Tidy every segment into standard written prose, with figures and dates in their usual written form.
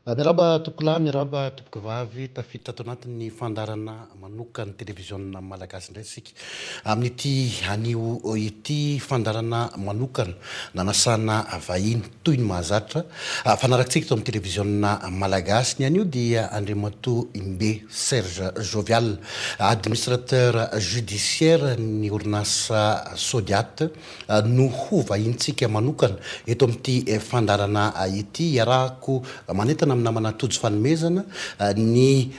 Miarahaba tompoko lahy, miarahaba tompoko vavy, tafiditra ato anatin'ny fandarana manokana televiziona malagasy indray isika. Amin'ity anio ity fandarana manokana nanasana vahiny toy ny mahazatra fanarahantsika eto amin'ny televiziona malagasy. Ny anio dia Andriamatoa Imbe Serge Jovial, administrateur judiciaire ny orinasa Sodiat, no ho vahintsika manokana eto amin'ity fandarana ity. Iarahako manentana amin'ny namana tojo fanomezana ny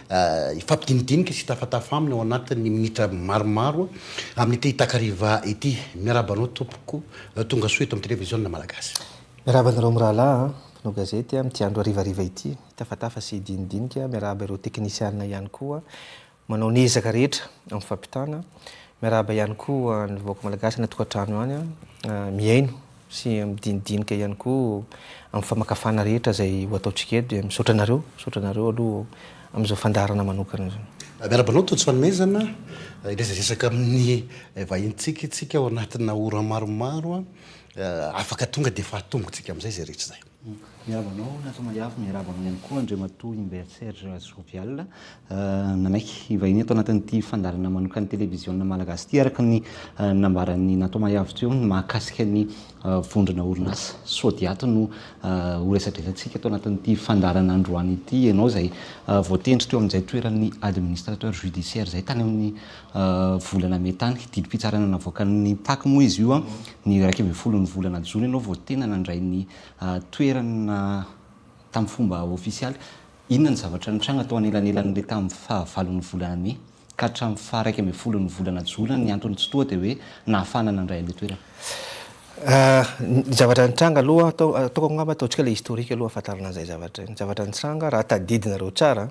fampidinidinika sy tafatafa aminy ao anatin'ny minitra maromaro amin'ity takariva ity. Miarahaba anao tompoko, tonga soa eto amin'ny televiziona malagasy. Miarahaba anareo mirahalahy mpanao gazety amin'ity andro harivariva ity, tafatafa sy idinidinika. Miarahaba ireo teknisiana ihany koa manao ny ezaka rehetra amin'ny fampitana. Miarahaba ihany koa ny vahoaka malagasy natokantrano any miaino sy midinidinika ihany koa amin'ny famakafana rehetra zay ho ataontsika eto dia misaotra anareo aloha amin'izao fandarana manokana zao. Miarahaba anao tojo fanomezana, resadresaka amin'ny vahintsika itsika ao anatina ora maromaro afaka tonga dia fahatombotsika amin'izay zay rehetra zay. Miarahaba anao natao maiafy, miarahaba anao ihany koa Andriamatoa Imbe Serge Jovial, nanaiky vahiny eto anatin'ity fandarana manokana televiziona malagasy ity araka ny nambaran'ny natao maiafy teo ny mahakasika ny vondrona orinasa Sodiat no ho resadresantsika eto anatin'ity fandarana androany ity. Ianao zay voatendry teo amin'izay toeran'ny administrateur judiciaire zay tany amin'ny volana metany didim-pitsarana navoakan'ny paky moa izy io ny 12 ny volana jona. Ianao voatena nandray ny toerana tamin'ny fomba ofisialy. Inona ny zavatra nitranga tao anelanelan'ilay tamin'ny fahavalon'ny volana May ka hatramin'ny faha 12 ny volana jona? Ny antony tsy toa dia hoe nahafana nandray an'ilay toerana. Ny zavatra nitranga aloha ataoko angamba ataontsika ilay historique aloha ahafantarana izay zavatra. Ny zavatra nitranga raha tadidinareo tsara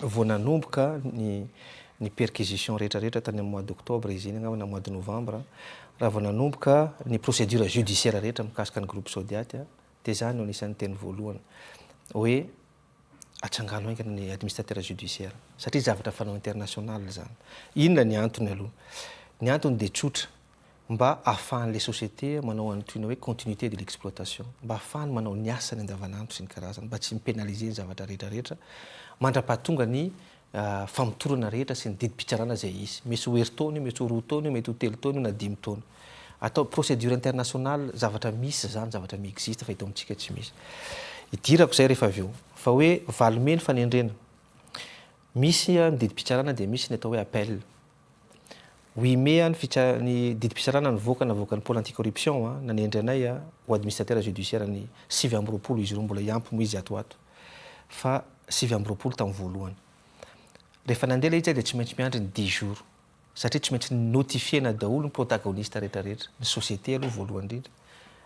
vao nanomboka ny perquisition rehetrarehetra tany amin'ny mois d'octobre izy iny angamba na mois de novembre, raha vao nanomboka ny procédure judiciaire rehetra mikasika ny groupe Sodiat dia zany no anisan'ny teny voalohany hoe atsangano aingana ny administrateur judiciaire satria zavatra fanao international zany. Inona ny antony aloha? Ny antony dia tsotra, mba ahafahan'ilay société manao antoina hoe continuité de l'exploitation, mba ahafahany manao ny asany andavanandro sy ny karazany, mba tsy mipénaliser ny zavatra rehetrarehetra, mandra-pahatonga ny famotorana rehetra sy ny didim-pitsarana zay izy. Misy ho herintaona, misy ho roa taona, mety ho telo taona na 5 taona. Atao procédure internationale, zavatra misy zany, zavatra mi-existe fa eto amintsika tsy misy. Idirako zay rehefa avy eo fa hoe valome ny fanendrena. Misy ny didim-pitsarana dia misy ny atao hoe appel. 8 mai ny didim-pitsarana navoakan'ny pôle anticorruption nanendry anay ho administrateur judiciaire ny 9 izy roa, mbola iampy moa izy atoato fa 9 tamin'ny voalohany. Rehefa nandeha ilay izy dia tsy maintsy miandry ny 10 jours satria tsy maintsy notifiena daholo ny protagoniste rehetrarehetra, ny société aloha voalohany indrindra,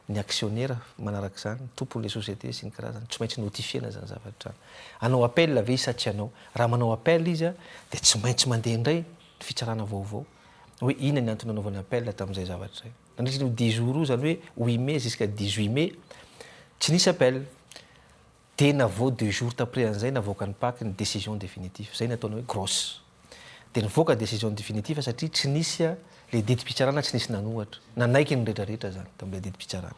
ny actionnaire manaraka izany, ny tompon'ilay société sy ny karazany, tsy maintsy notifiena zany zavatra. Anao appel ve sa tsy anao? Raha manao appel izy dia tsy maintsy mandeha indray ny fitsarana vaovao hoe inona ny antony anaovana appel tamin'izay zavatra. Nandritra 10 jours io zany hoe 8 mai jusqu'à 18 mai tsy nisy appel. Dia navao 2 jours après an'izay navoaka ny paky ny décision définitive. Zay nataony hoe grosse. Dia nivoaka décision définitive satria tsy nisy ilay didim-pitsarana tsy nisy nanohatra. Nanaiky ny rehetrarehetra zany tamin'ilay didim-pitsarana.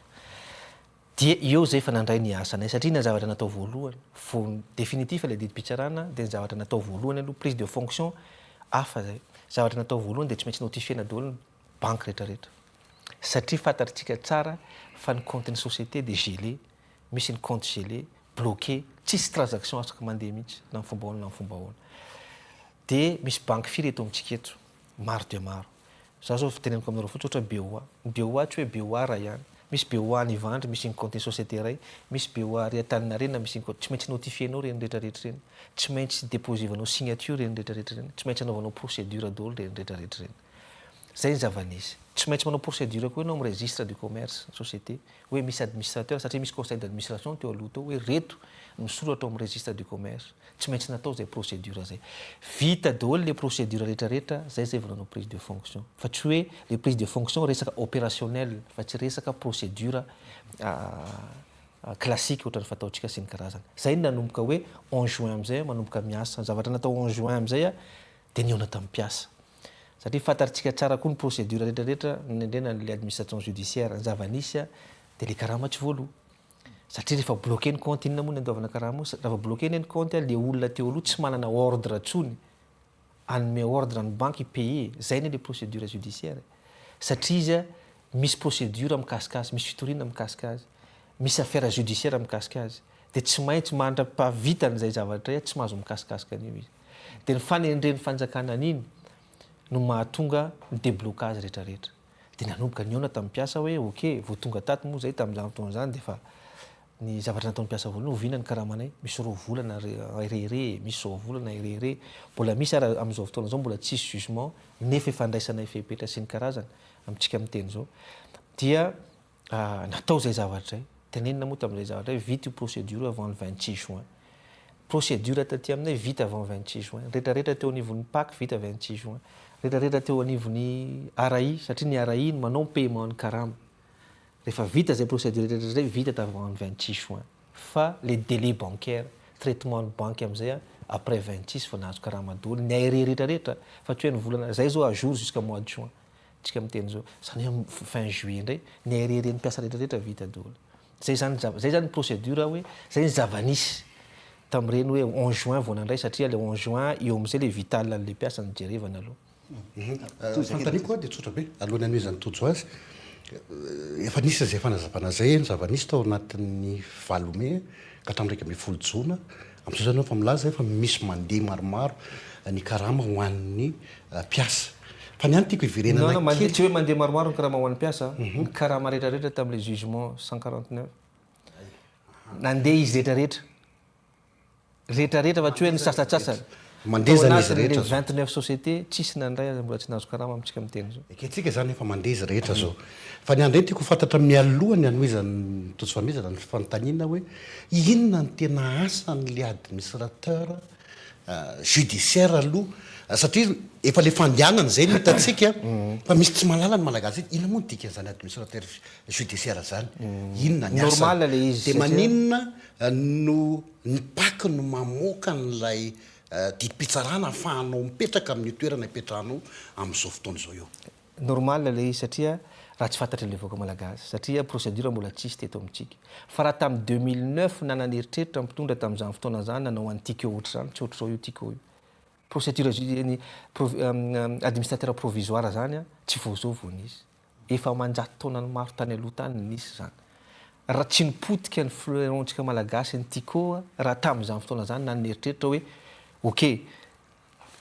Dia eo zay fa nandray ny asanay satria na zavatra natao voalohany, vao définitif ilay didim-pitsarana dia ny zavatra natao voalohany aloha prise de fonction hafa zay. Zavatra natao voalohany dia tsy maintsy notifiena daholo ny banque rehetrarehetra. Satria fantatritsika tsara fa ny compte ny société dia gelé, misy ny compte gelé, bloqué, tsisy transaction afaka mandeha mihitsy na amin'ny fomba ahoana na amin'ny fomba ahoana. Dia misy banque firy eto amintsika eto, maro dia maro. Za zao teneniko aminareo fotsy ohatra BOA. Ny BOA tsy hoe BOA raha ihany. Misy BOA ny Ivandry, misy ny compte ny société iray, misy BOA ry Antaninarenina, misy ny compte. Tsy maintsy notifienao reny rehetrarehetra reny. Tsy maintsy déposivanao signature reny rehetrarehetra reny. Tsy maintsy anaovanao procédure daholo reny rehetrarehetra reny. Zay ny zava-nisy. Tsy maintsy manao procédure koa ianao amin'ny registre du commerce société hoe misy administrateur satria misy conseil d'administration teo aloha teo hoe reto misoratra ao amin'ny registre du commerce. Tsy maintsy natao zay procédure zay. Vita daholo les procédures rehetrarehetra, zay vao nanao prise de fonction. Fa tsy hoe les prises de fonction resaka opérationnel fa tsy resaka procédure classique ohatra ny fataontsika sy ny karazany. Zay nanomboka hoe 11 juin amin'izay manomboka miasa. Zavatra natao 11 juin amin'izay dia niona tamin'ny mpiasa. Satria fantatritsika tsara koa ny procédure rehetrarehetra nendrena n'ilay administration judiciaire, ny zava-nisy dia ilay karama tsy voaloha. satria rehefa bloqué ny compte inona moa ny andaovana karaha moa rehefa bloqué ny compte le olona teo aloha tsy manana ordre tsony anome ordre ny banque paye zay ny le procédure judiciaire satria izy misy procédure mikasika azy misy fitoriana mikasika azy misy affaire judiciaire mikasika azy dia tsy maintsy mandra-pavitan'izay zavatra tsy mahazo mikasikasika an'io izy dia ny fanendren'ny fanjakana an'iny no mahatonga ny déblocage rehetrarehetra dia nanomboka ny aona tamin'ny mpiasa hoe ok vao tonga tato moa zay tamin'izany fotoana zany dia fa ny zavatra nataon'ny mpiasa voalohany oviana ny karahamanay misy roa volana rere misy zao volana rere mbola misy ara amin'izao fotoana zao mbola tsisy jugement nefa efandraisana efepetra sy ny karazana amintsika miteny zao dia natao zay zavatra tenenina moa tamin'izay zavatra hoe vita io procédure avant le 26 juin procédure taty aminay vita avant 26 juin rehetrarehetra teo anivon'ny PAC vita 26 juin rehetrarehetra teo anivon'ny ARAI satria ny ARAI no manao paiement ny karama rehefa vita zay procédure rehetra zay vita avant 26 juin fa les délais bancaires traitement ny banque am'izay après 26 fa nahazo karama daholo ny aéré rehetrarehetra fa tsy hoe ny volana zay zao à jour jusqu'à mois de juin tsika miteny zao zany hoe fin juillet ndray ny aéré ny mpiasa rehetrarehetra vita daholo zay zany procédure hoe zay ny zava-nisy tamin'ireny hoe 11 juin vao nandray satria le 11 juin eo am'izay le vital le mpiasa ny jerevana aloha fantaniko a dia tsotra be alohan'ny anoe zany tojo azy efa nisy zay fanazavana zay ny zava-nisy tao anatin'ny valome ka hatramin'ndraiky amby folo jona amin'izao zany efa milaza efa misy mandeha maromaro ny karama ho an'ny mpiasa fa ny any tiako iverenana tsy hoe mandeha maromaro ny karama ho an'ny mpiasa ny karama rehetrarehetra tamin'le jugement 149 nandeha izy rehetrarehetra fa tsy hoe ny sasatsasany mandezana izy rehetra 29 société tsisy nandray azy mbola tsy nahazo karama amintsika miteny zao eketsika zany efa mandeza rehetra zao fa ny andray tiako fantatra mialohany anoizany totsofamezana ny fanontaniana hoe inona ny tena asan'le administrateur judiciaire aloha satria efa le fandianana zay no hitatsika fa misy tsy malala ny malagasy ina moa ny dika zany administrateur judiciaire zany inona ny normal le izy dia maninona no ny PAC no mamoaka n'lay dipitsarana afahanao mipetraka amin'ny toerana ipetrahanao amin'izao fotoana izao eo normal le izy satria raha tsy fantatra le voaka malagasy satria procédure mbola tsisy teto amintsika fa raha tamin'ny 2009 nananeritreritra mpitondra tamin'izany fotoana zany nanao an'ny tiko ohatra zany tsy ohatra zao io tiko io procédure administrateur provisoire zany tsy vao zao vao nisy efa manjato taonany maro tany aloha tany nisy zany raha tsy nipotika ny fleurontsika malagasy ny tiko raha tamin'izany fotoana zany nananeritreritra hoe ok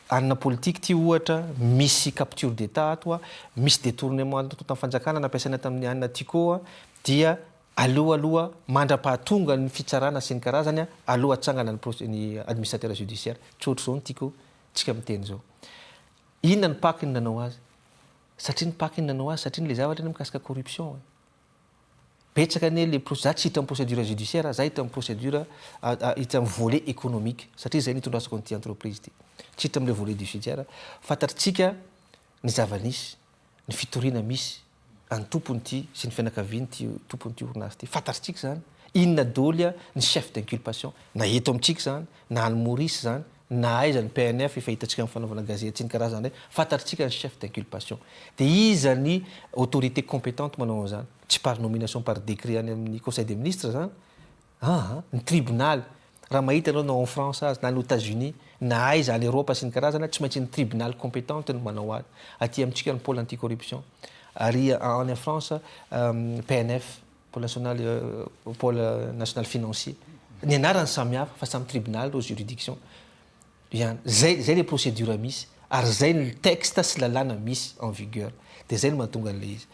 anina politique ty ohatra misy capture d'état ato misy détournement tamin'ny fanjakana nampiasaina tamin'ny anina tiko dia aloha mandra-pahatonga ny fitsarana sy ny karazany aloha atsangana ny administrateur judiciaire tsy ohatra zao ny tiko tsika miteny zao inona ny PAC ny nanao azy satria ny PAC ny nanao azy satria le zavatra ny mikasika corruption betsaka ane le za tsy hita amin'ny procédure judiciaire za hita amin'ny procédure hita amin'ny volet économique satria zay nitondrasako nyty entreprise ty tsy hita amin'le volet judiciaire fantatritsika ny zava-nisy ny fitoriana misy any tompony ty sy ny fianakaviany ty tompony ty orinasy ty fantatritsika zany inona daholo ny chef d'inculpation na eto amintsika zany na any Maurice zany na aiza ny PNF efa hitantsika amin'ny fanaovana gazety sy ny karazana fantatritsika ny chef d'inculpation dia iza ny autorité compétente manao an'izany tsy par nomination par décret any amin'ny conseil des ministres zany ny tribunal raha mahita anao na en France azy na ny États-Unis na aiza any Europe sy ny karazana tsy maintsy ny tribunal compétente no manao azy aty amintsika ny pôle anticorruption ary en France PNF pôle national financier ny anarany samihafa fa samy tribunal reo juridiction zay le procédure misy ary zay ny texte sy lalàna misy en vigueur dia zay no mahatonga an'le izy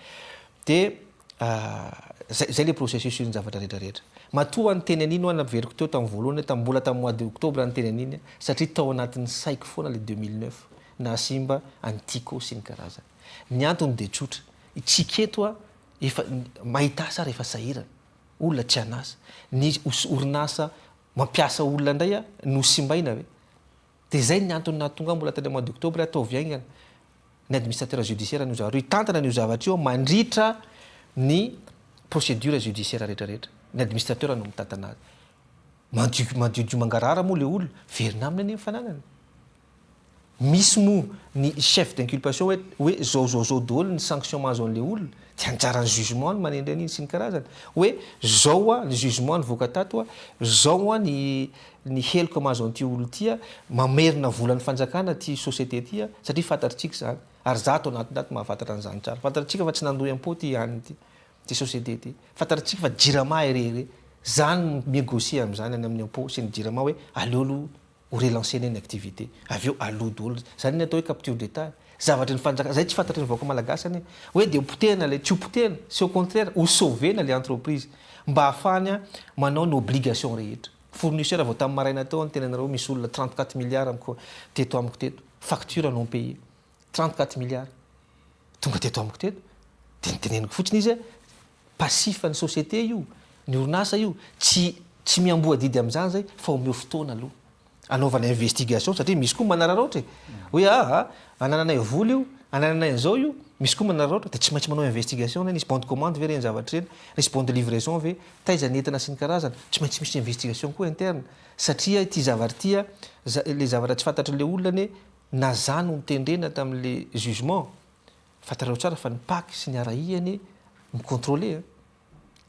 dia zay le processus io ny zavatra rehetrarehetra matoa ny teny an'iny hoany veriko teo tamin'ny voalohany mbola tamin'ny mois de octobre ny teny an'iny satria tao anatin'ny saiko foana le 2009 na simba antiko sy ny karazany ny antony dia tsotra tsiketo efa mahita asa rehefa sahirana olona tsy anasa ny orinasa mampiasa olona indray no simbaina ve dia zay ny antony nahatonga mbola tany mois d'octobre atao viaingana ny administrateur judiciaire ny zavatra io tantana ny zavatra io mandritra ny procédure judiciaire rehetrarehetra ny administrateur no mitantana azy mandiodio mangarara moa le olona verina aminy any fananany misy moa ny chef d'inculpation hoe zao daholo ny sanction mahazo an'le olona dia anjaran'ny jugement ny manendry an'iny sy ny karazany hoe zao a ny jugement ny voaka tato a zao a ny heloko mahazo an'ity olo ity a mamerina volan'ny fanjakana ty société ty a satria fantatritsika zany ary zato anatinaty mahafantatra an'izany tsara fantatritsika fa tsy nandohy am-po ty hany ty société ty fantatritsika fa jirama irere zany négocie am'izany any amin'ny am-po sy ny jirama hoe aleolo ho relancer ny activité avy eo alody olo zany ny atao hoe capture d'état zavatra ny fanjaka zay tsy fantatry ny vahoaka malagasy any hoe de potehana le tsy ho potehana c'est au contraire ho sauvena le entreprise mba hafany a manao ny obligation rehetra fournisseur vao tamin'ny maraina tao ny tenanareo misy olona 34 milliards amiko teto amiko teto facture non payé 34 milliards tonga teto amiko teto de niteneniko fotsiny izy passif ny société io ny orinasa io tsy miamboa didy am'izany zay fa omeo fotoana aloha anaovana investigation satria misy koa manararaotra hoe anananay voly io anananay an'izao io misy koa manararaotra de tsy maintsy manao investigation nisy bon de commande ve reny zavatra reny nisy bon de livraison ve taizanentana sy ny karazana tsy maintsy misy investigation koa interne satria ty zavatra tya le zavatra tsy fantatry le olona ny nazany ho mitendrena tamin'le jugement fantarao tsara fa ny paky sy ny arahihany micontrôler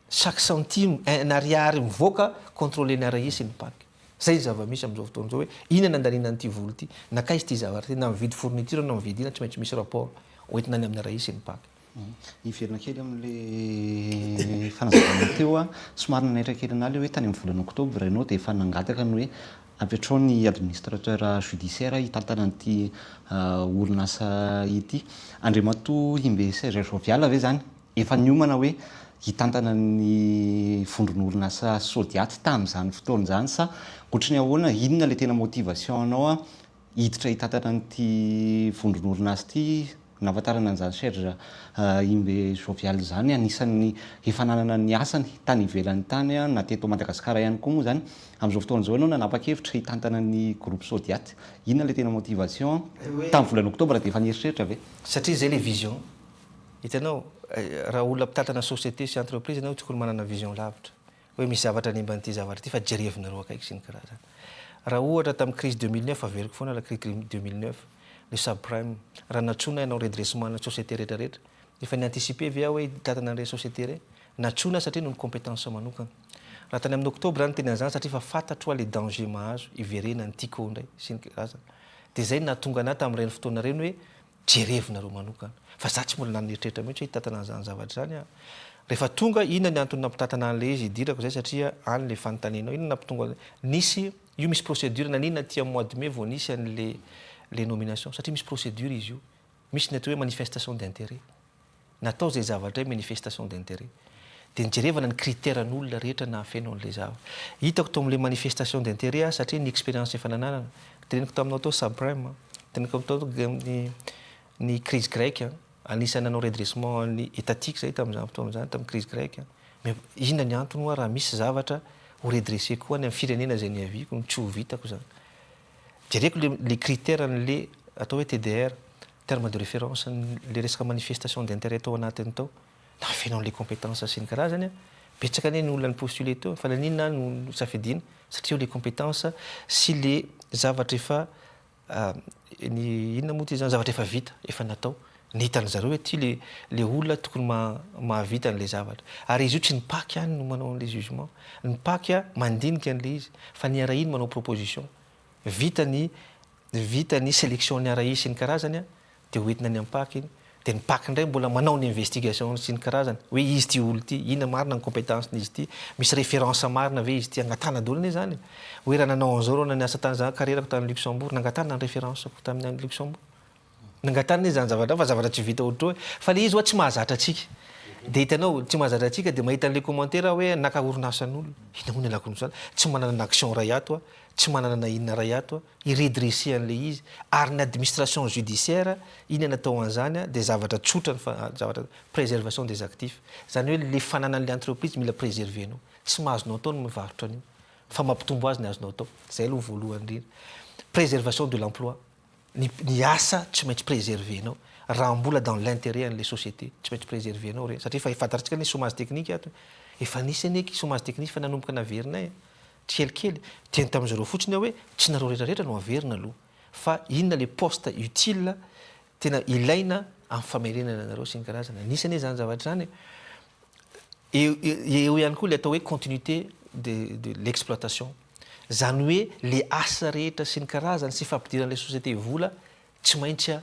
chaque centime ny ariary mivoaka contrôler ny arahi sy ny paky zay zava-misy am'izao fotoana zao hoe inona andaniana n'ity volo ity nakaizy ty zavatra ty na mividy fourniture na mividy ina tsy maintsy misy rapport hoentina any amin'ny arahi sy ny paky iverina kely amin'le fanazavana teo a somary nanaitra kely an'aly hoe tany amin'ny volana oktobra ianao dia efa nangataka ny hoe ampiatrao ny administrateur judiciaire hitantana n'ity orinasa ity andriamatoa imbe Serge Jovial ve zany efa niomana hoe hitantana ny vondron'orinasa Sodiaty tamin'izany fotoana zany sa ohatrany ahoana inona le tena motivation anao a hiditra hitantana n'ity vondron'orinasa ity nahafantarana an'izany Serge imbe Jovial zany anisan'ny efa nanana ny asany tany ivelan'ny tany a na teto Madagasikara ihany koa moa zany am'izao fotoana zao ianao nanapa-kevitra hitantana ny groupe Sodiaty inona le tena motivation tamin'ny volana oktobra dia efa nieritreritra ve satria zay le vision hitanao raha olona mpitantana société sy entreprise ianao tokony manana vision lavitra hoe misy zavatra nimba n'ity zavatra ity fa jerevinareo akaiky sy ny karazana raha ohatra tamin'ny crise 2009 averiko foana la crise 2009 le subprime raha natsona ianao redressement na société rehetrarehetra efa ny anticiper ve hoe hitantana an'ireny société reny natsona satria noho ny compétence manokana raha tany amin'ny octobre any teny an'izany satria fa fantatro le danger mahazo iverena ny tiako indray sy ny karazana dia zay nahatonga anahy tamin'ireny fotoana reny hoe jerevinareo manokana fa za tsy mbola naneritreritra mihitsy hoe hitantana an'izany zavatra zany rehefa tonga inona ny antony nampitantana an'le izy hidirako zay satria any le fanontanianao inona nampitonga nisy io misy procédure naninona ty mois de mai vao nisy an'le les nominations satria misy procédure izy io misy ny atao hoe manifestation d'intérêt natao zay zavatra hoe manifestation d'intérêt dia nijerevana ny critèren'olona rehetra na afenao an'le zavatra hitako to amin'le manifestation d'intérêt satria ny expérience efa nananana teneniko taminao tao subprime teneniko tao ny crise grecque anisany nanao redressement ny étatique zay tamin'izany fotoana zany tamin'ny crise grecque mais inona ny antony raha misy zavatra ho redressé koa ny amin'ny firenena zay ny aviko ny tsy ho vitako zany jereko le critère n'le atao hoe TDR terme de référence le resaka manifestation d'intérêt tao anatiny tao na afenao an'le compétence sy ny karazany betsaka ane ny olona ny postulé teo fa naninona no safidina satria le compétence sy le zavatra efa ny inona moa ty zany zavatra efa vita efa natao nihitany zareo hoe ty le olona tokony mahavita an'le zavatra ary izy io tsy ny paky any no manao an'le jugement ny paky mandinika an'le izy fa ny arainy manao proposition vita ny sélection ny arahi sy ny karazany dia hoentina ny ampaky iny dia ny paky indray mbola manao ny investigation sy ny karazany hoe izy ty olo ty inona marina ny compétence n'izy ty misy référence marina ve izy ty angatana daholo anie zany hoe raha nanao an'izao reo nany asa tany zany carrièrako tany Luxembourg nangatana ny référence tamin'ny Luxembourg nangatana zany zavatra fa zavatra tsy vita ohatry hoe fa le izy hoe tsy mahazatra atsika dia hitanao tsy mahazatra atsika dia mahita an'le commentaire hoe naka orinasan'olo ina moa ny alako zany tsy manana ny action ray ato tsy manana na inona ray ato iredresser an'le izy ary ny administration judiciaire inona natao an'izany dia zavatra tsotra zavatra préservation des actifs zany hoe le fananan'le entreprise mila préservenao tsy mahazonao atao no mivarotra an'io fa mampitombo azy ny azonao atao zay aloha voalohany indrindra préservation de l'emploi ny asa tsy maintsy préservenao raha mbola dans l'intérêt an'le société tsy maintsy préservenao reny satria fa fantatritsika ny chômage technique ato efa nisy aneky chômage technique fa nanomboka naverinay tsy kelikely tiany tamin'izareo fotsiny hoe tsy nareo rehetrarehetra no averina aloha fa inona le poste utile tena ilaina amin'ny famerenana anareo sy ny karazana anisany zany zavatra zany eo ihany koa le atao hoe continuité de l'exploitation zany hoe le asa rehetra sy ny karazany sy fampidiran'la société vola tsy maintsy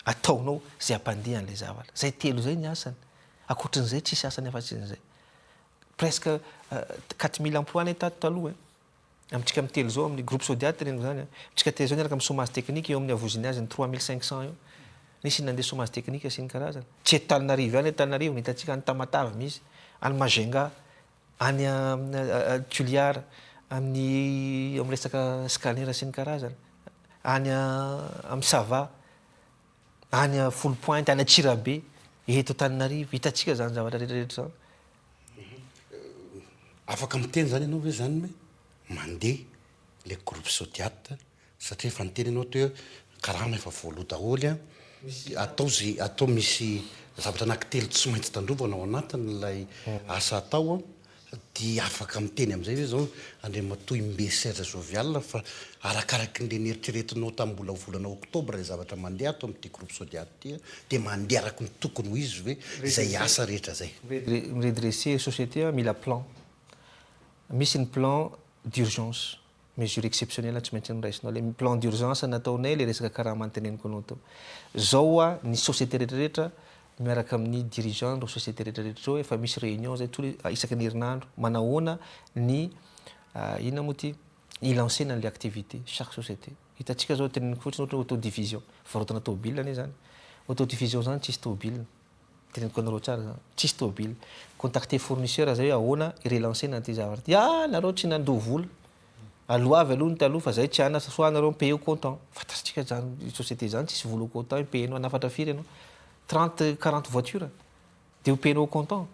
ataonao zay ampandehan'la zavatra zay telo zay ny asany akoatran'izay tsisy asany afa-tsin'izay presque 4000 emploi ny tato taloha amintsika amin'ny telo zao amin'ny groupe Sodiat reny zany tsika telo zao niaraka amin'ny chômage technique eo amin'ny avozin'ny azy ny 3500 eo nisy nandeha chômage technique sy ny karazany tsy eto Talinarivo ihany Talinarivo ny hitantsika any Tamatave misy any Magenga any Tuliara amin'ny resaka scanner sy ny karazany any amin'ny Sava any Full Point any Tsirabe eto Talinarivo hitantsika zany zavatra rehetrarehetra zany afaka miteny zany ianao hoe zany hoe mandeha le groupe Sodiat satria efa niteny ianao teo karama efa voaloha daholy atao zay atao misy zavatra anankitelo tsy maintsy tandrovana ao anatin'ilay asa atao dia afaka miteny amin'izay hoe zao andriamatoa Imbe Serge Jovial fa arakaraky le nieritreretinao tamin'ny mbola volana oktobra le zavatra mandeha ato amin'ity groupe Sodiat ty dia mandeha araky ny tokony ho izy hoe izay asa rehetra zay redresser société mila plan misy ny plan d'urgence mesure exceptionnelle tsy maintsy niraisinao le plan d'urgence nataonay le resaka karaha manteneniko anao tao zao ny société rehetrarehetra miaraka amin'ny dirigeant ro société rehetrarehetra zao efa misy réunion zay isaky ny herinandro manahoana ny inona moa ty ilancena le activité chaque société hitantsika zao teneniko fotsiny ohatra autodivision varotana tôbile ane zany autodivision zany tsisy tôbile teneniko anareo tsara zany tsisy tôbile contacter fournisseur zay hoe ahoana irelancena ty zavatra ty nareo tsy nandoa vola aloavy aloha ny taloha fa zay tsy ana soit anareo paye au comptant fantasitsika zany société zany tsisy vola au comptant ipayenao anafatra firy anao 30-40 voiture dia hopayenao au comptant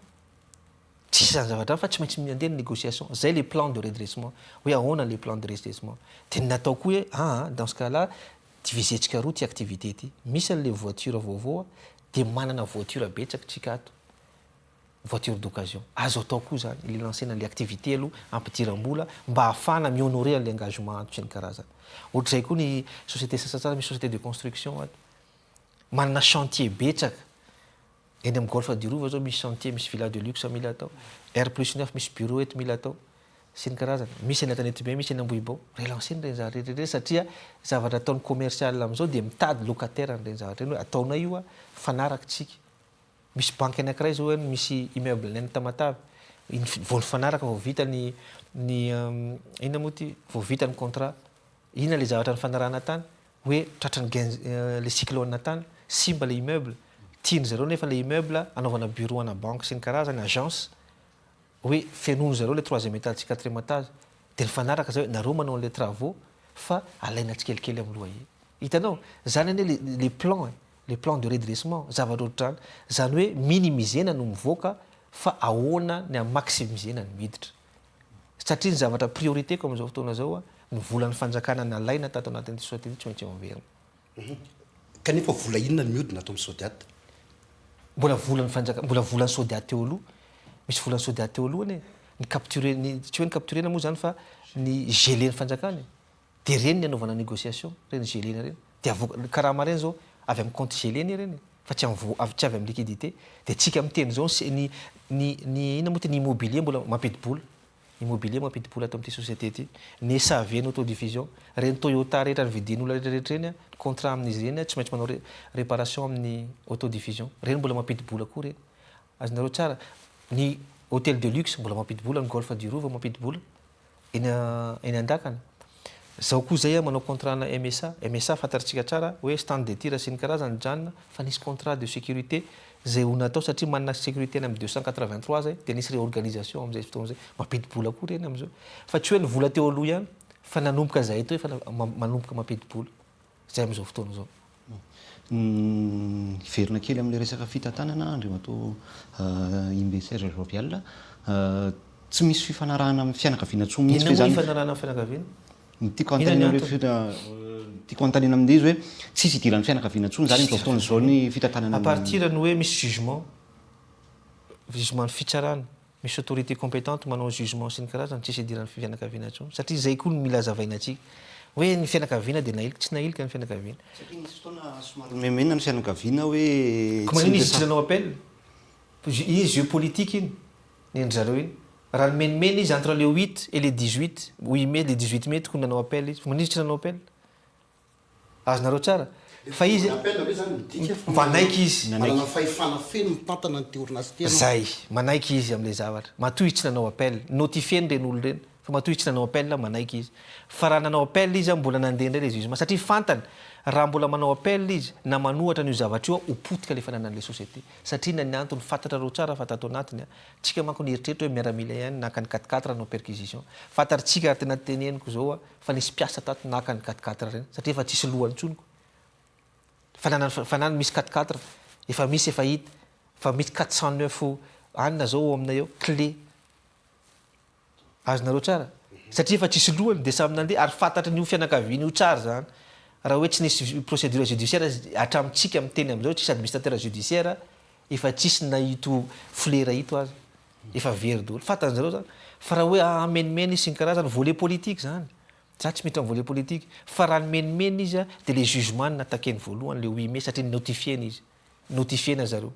tsisy zany zavatra fa tsy maintsy mandeha ny négociation zay les plans de redressement hoe ahoana les plans de redressement dia natao koa hoe dans ce cas là divisentsika roa ty activité ty misy an'le voiture vaovao dia manana voiture betsaka tsika ato voiture d'occasion azo atao koa zany le lancena le activité aloha ampidiram-bola mba ahafana mihonore an'le engagement ato sy ny karazana ohatr'izay koa ny société sasatsara misy société de construction ato manana chantier betsaka eny amin'ny golfe du Rova zao misy chantier misy villa de luxe mila atao R+9 misy bureau eto mila atao sy ny karazana misy eny Tanety be misy eny Ambohibo relanceny reny zavatra rehetrarehetra satria zavatra ataony commercial am'izao dia mitady locataire an'ireny zavatra reny hoe ataona io fanaraky tsika misy banque anankiray zao misy immeuble neny Tamatave vao nifanaraka vao vita ny inona moa ty vao vita ny contrat inona le zavatra ny fanarahana tany hoe tratrany le cyclone tany simba le immeuble tiany zareo nefa le immeuble anaovana bureau ana banque sy ny karazany agence hoe fenono zareo le 3e étage sy 4e étage dia nifanaraka zao nareo manao le travaux fa alaina tsikelikely amin'ny loyer hitanao zany ane les plans de redressement zavatra ohatrany zany hoe minimisena no mivoaka fa ahoana ny amaximisena ny miditra satria ny zavatra priorité comme zao fotoana zao ny volan'ny fanjakana nalaina tato anatin'ity société tsy maintsy overina kanefa vola inona ny mihodina ato amin'ny Sodiat mbola volan'ny Sodiat teo aloha misy volan'ny Sodiat teo alohany ny capturé tsy hoe ny capturena moa zany fa ny gelé ny fanjakana dia reny ny anaovana négociation reny gelena reny dia karaha mareny zao avy amin'ny compte geleny reny fa tsy avy amin'ny liquidité dia tsika miteny zao ny inona moa ty ny immobilier mbola mampidi-bola immobilier mampidi-bola ato amin'ity société ty ny SAV ny autodivision reny Toyota rehetra ny vidin'olona rehetrarehetra reny contrat amin'izy reny tsy maintsy manao réparation amin'ny autodivision reny mbola mampidi-bola koa reny azonareo tsara ny hôtel de luxe mbola mampidi-bola ny golfe du Rova mampidi-bola eny Andakana zao koa zay manao contrat na MSA fantaritsika tsara hoe stand de tir sy ny karazany janona fa nisy contrat de sécurité zay ho natao satria manana sécurité any amin'ny 283 zay dia nisy réorganisation amin'izay fotoana zay mampidi-bola koa reny amin'izao fa tsy hoe ny vola teo aloha ihany fa nanomboka zay to fa manomboka mampidi-bola zay amin'izao fotoana zao verina kely amin'le resaka fitantanana andriamatoa Imbe Serge Jovial tsy misy fifanarahana amin'ny fianakaviana tsoa mihitsy zany fifanarahana amin'ny fianakaviana tiako antanina amin'ilay izy hoe tsisy idiran'ny fianakaviana tsony zany amin'izao fotoana zao ny fitantanana à partir ny hoe misy jugement ny fitsarana misy autorité compétente manao jugement sy ny karazany tsisy idiran'ny fianakaviana tsony satria zay koa no mila hazavaina atsika hoe ny fianakaviana dia nailika tsy nailika ny fianakaviana satria nisy fotoana somary memena ny fianakaviana hoe ko manino izy tsy nanao appel izy jeu politique iny nendry zareo iny raha nomenimena izy entre le 8 et le 18 mai le 18 mai tokony nanao appel izy manino izy tsy nanao appel azonareo tsara fa izy manaiky izy fahefana feno mitantana ny orinasy ty zay manaiky izy am'le zavatra matoy izy tsy nanao appel notifieny reny olo reny fa matoy izy tsy nanao appel manaiky izy fa raha nanao appel izy mbola nandeha indray le jugement satria fantany raha mbola manao appel izy na manohatra n'io zavatra io opotika le fananan'le société satria na ny antony fantatra reo tsara fa tato anatiny tsika manko nieritreritra hoe miaramila ihany naka ny 4-4 nanao perquisition fantaritsika ary tena teneniko zao fa nisy piasa tato naka ny 4-4 reny satria efa tsisy lohany tsoniko fanany misy 4-4 efa misy efa hita fa misy 409 anina zao aminay eo clé azonareo tsara satria efa tsisy lohany dia samy nandeha ary fantatra n'io fianakaviana io tsara zany raha hoe tsy nisy procédure judiciaire hatramitsika miteny am'izao tsisy administrateur judiciaire efa tsisy nahito flera hito azy efa very dolo fantan'zareo zany fa raha hoe amenimena izy sy ny karazany volet politique zany za tsy miditra volet politique fa raha nomenimena izy dia le jugement natakeny voalohany le 8 mai satria notifieny izy notifiena zareo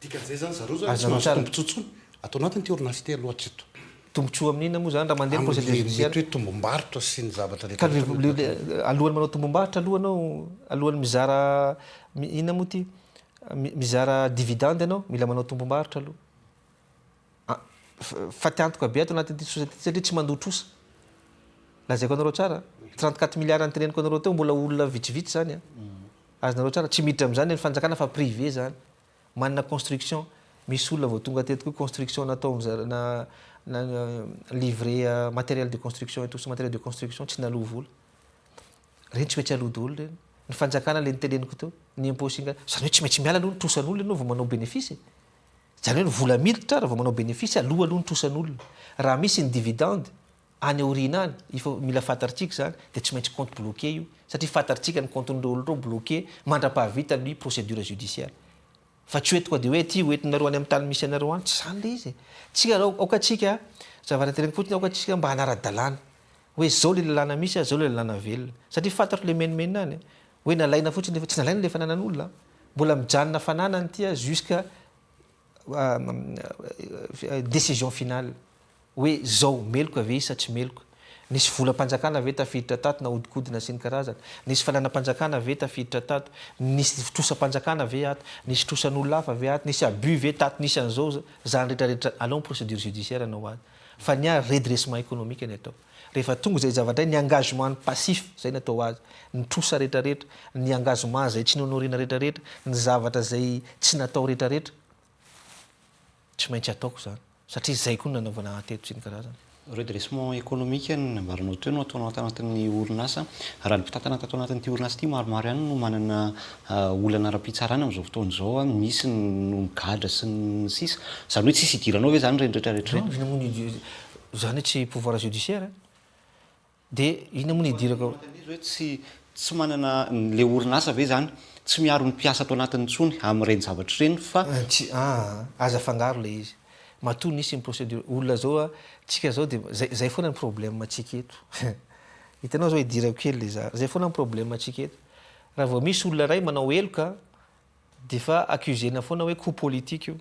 dikan'izay zany zareo zanytombotsotsono atao anatiny ty orinasy ty aloha tsito tombotsoa amin'ina moa zany raha mandeha procédure judiciaire hoe tombombarotra sy ny zavatra alohany manao tombombarotra alohany mizara inona moa ty mizara dividende ianao mila manao tombombarotra aloha fa tiantoka be ato anatin'ity société satria tsy mandotrosa lazaiko anareo tsara 34 milliards nyteneniko anareo teo mbola olona vitsivitsy zany azonareo tsara tsy miditra am'zany ny fanjakana fa privé zany manana construction misy olona vao tonga teto koa construction natao na livrer matériel de construction et tout ce matériel de construction tsy nalova vola reny tsy maintsy alody olo reny ny fanjakana le niteneniko teo ny imposinga zany hoe tsy maintsy miala aloha ny trosan'olona ianao vao manao bénéfice zany hoe ny vola militra raha vao manao bénéfice aloha ny trosan'olona raha misy ny dividende any aorina any ifa mila fantaritsika zany dia tsy maintsy compte bloqué io satria fantaritsika ny compten'ireo olo reo bloqué mandra-pahavita ny procédure judiciaire fa tsy hoetiko dia hoe ty hoetinareo any amin'ny tany misy anareo any tsy zany le izy tsika aokatsika zavatra teneniko fotsiny aokatsika mba hanara-dalàna hoe zao le lalàna misy zao le lalàna velona satria fantatro le menimenina any hoe nalaina fotsiny tsy nalaina le fananan'olona mbola mijanona fananany tya jusqu'à décision finale hoe zao meloko ave isa tsy meloko nisy volam-panjakana ave tafiditra tato na odikodina sy ny karazana nisy fananam-panjakana ave tafiditra tato nisy trosam-panjakana ave ato nisy trosan'olona hafa ave ato nisy abus ve tato nisy an'izao zany rehetrarehetra alao procédure judiciaire anao azy fa ny a redressement économique ny atao rehefa tonga zay zavatra ny engagement passif zay natao azy ny trosa rehetrarehetra ny engagement zay tsy nonorina rehetrarehetra ny zavatra zay tsy natao rehetrarehetra tsy maintsy ataoko zany satria zay koa nanaovana teto sy ny karazana redressement économique ny ambaranao teo no ataonao tanatin'ny orinasa raha ny mpitantana tato anatin'ity orinasa ty maromaro ihany no manana olana ara-pitsarana am'izao fotoana zao misy no migadra sy ny sisa zany hoe tsisy idiranao ve zany rehetrarehetra zany hoe tsy pouvoir judiciaire dia ina moa ny idirako hoe tsy manana le orinasa ve zany tsy miaro ny mpiasa atao anatin'ny tsony amin'ireny zavatra ireny fa tsy aza fangaro le izy matoa nisy ny procédure olona zao tsika zao dia zay foana ny problème atsika eto hitanao zao idirako kely le zay foana ny problème atsika eto raha vao misy olona ray manao eloka dia fa accusena foana hoe coup politique io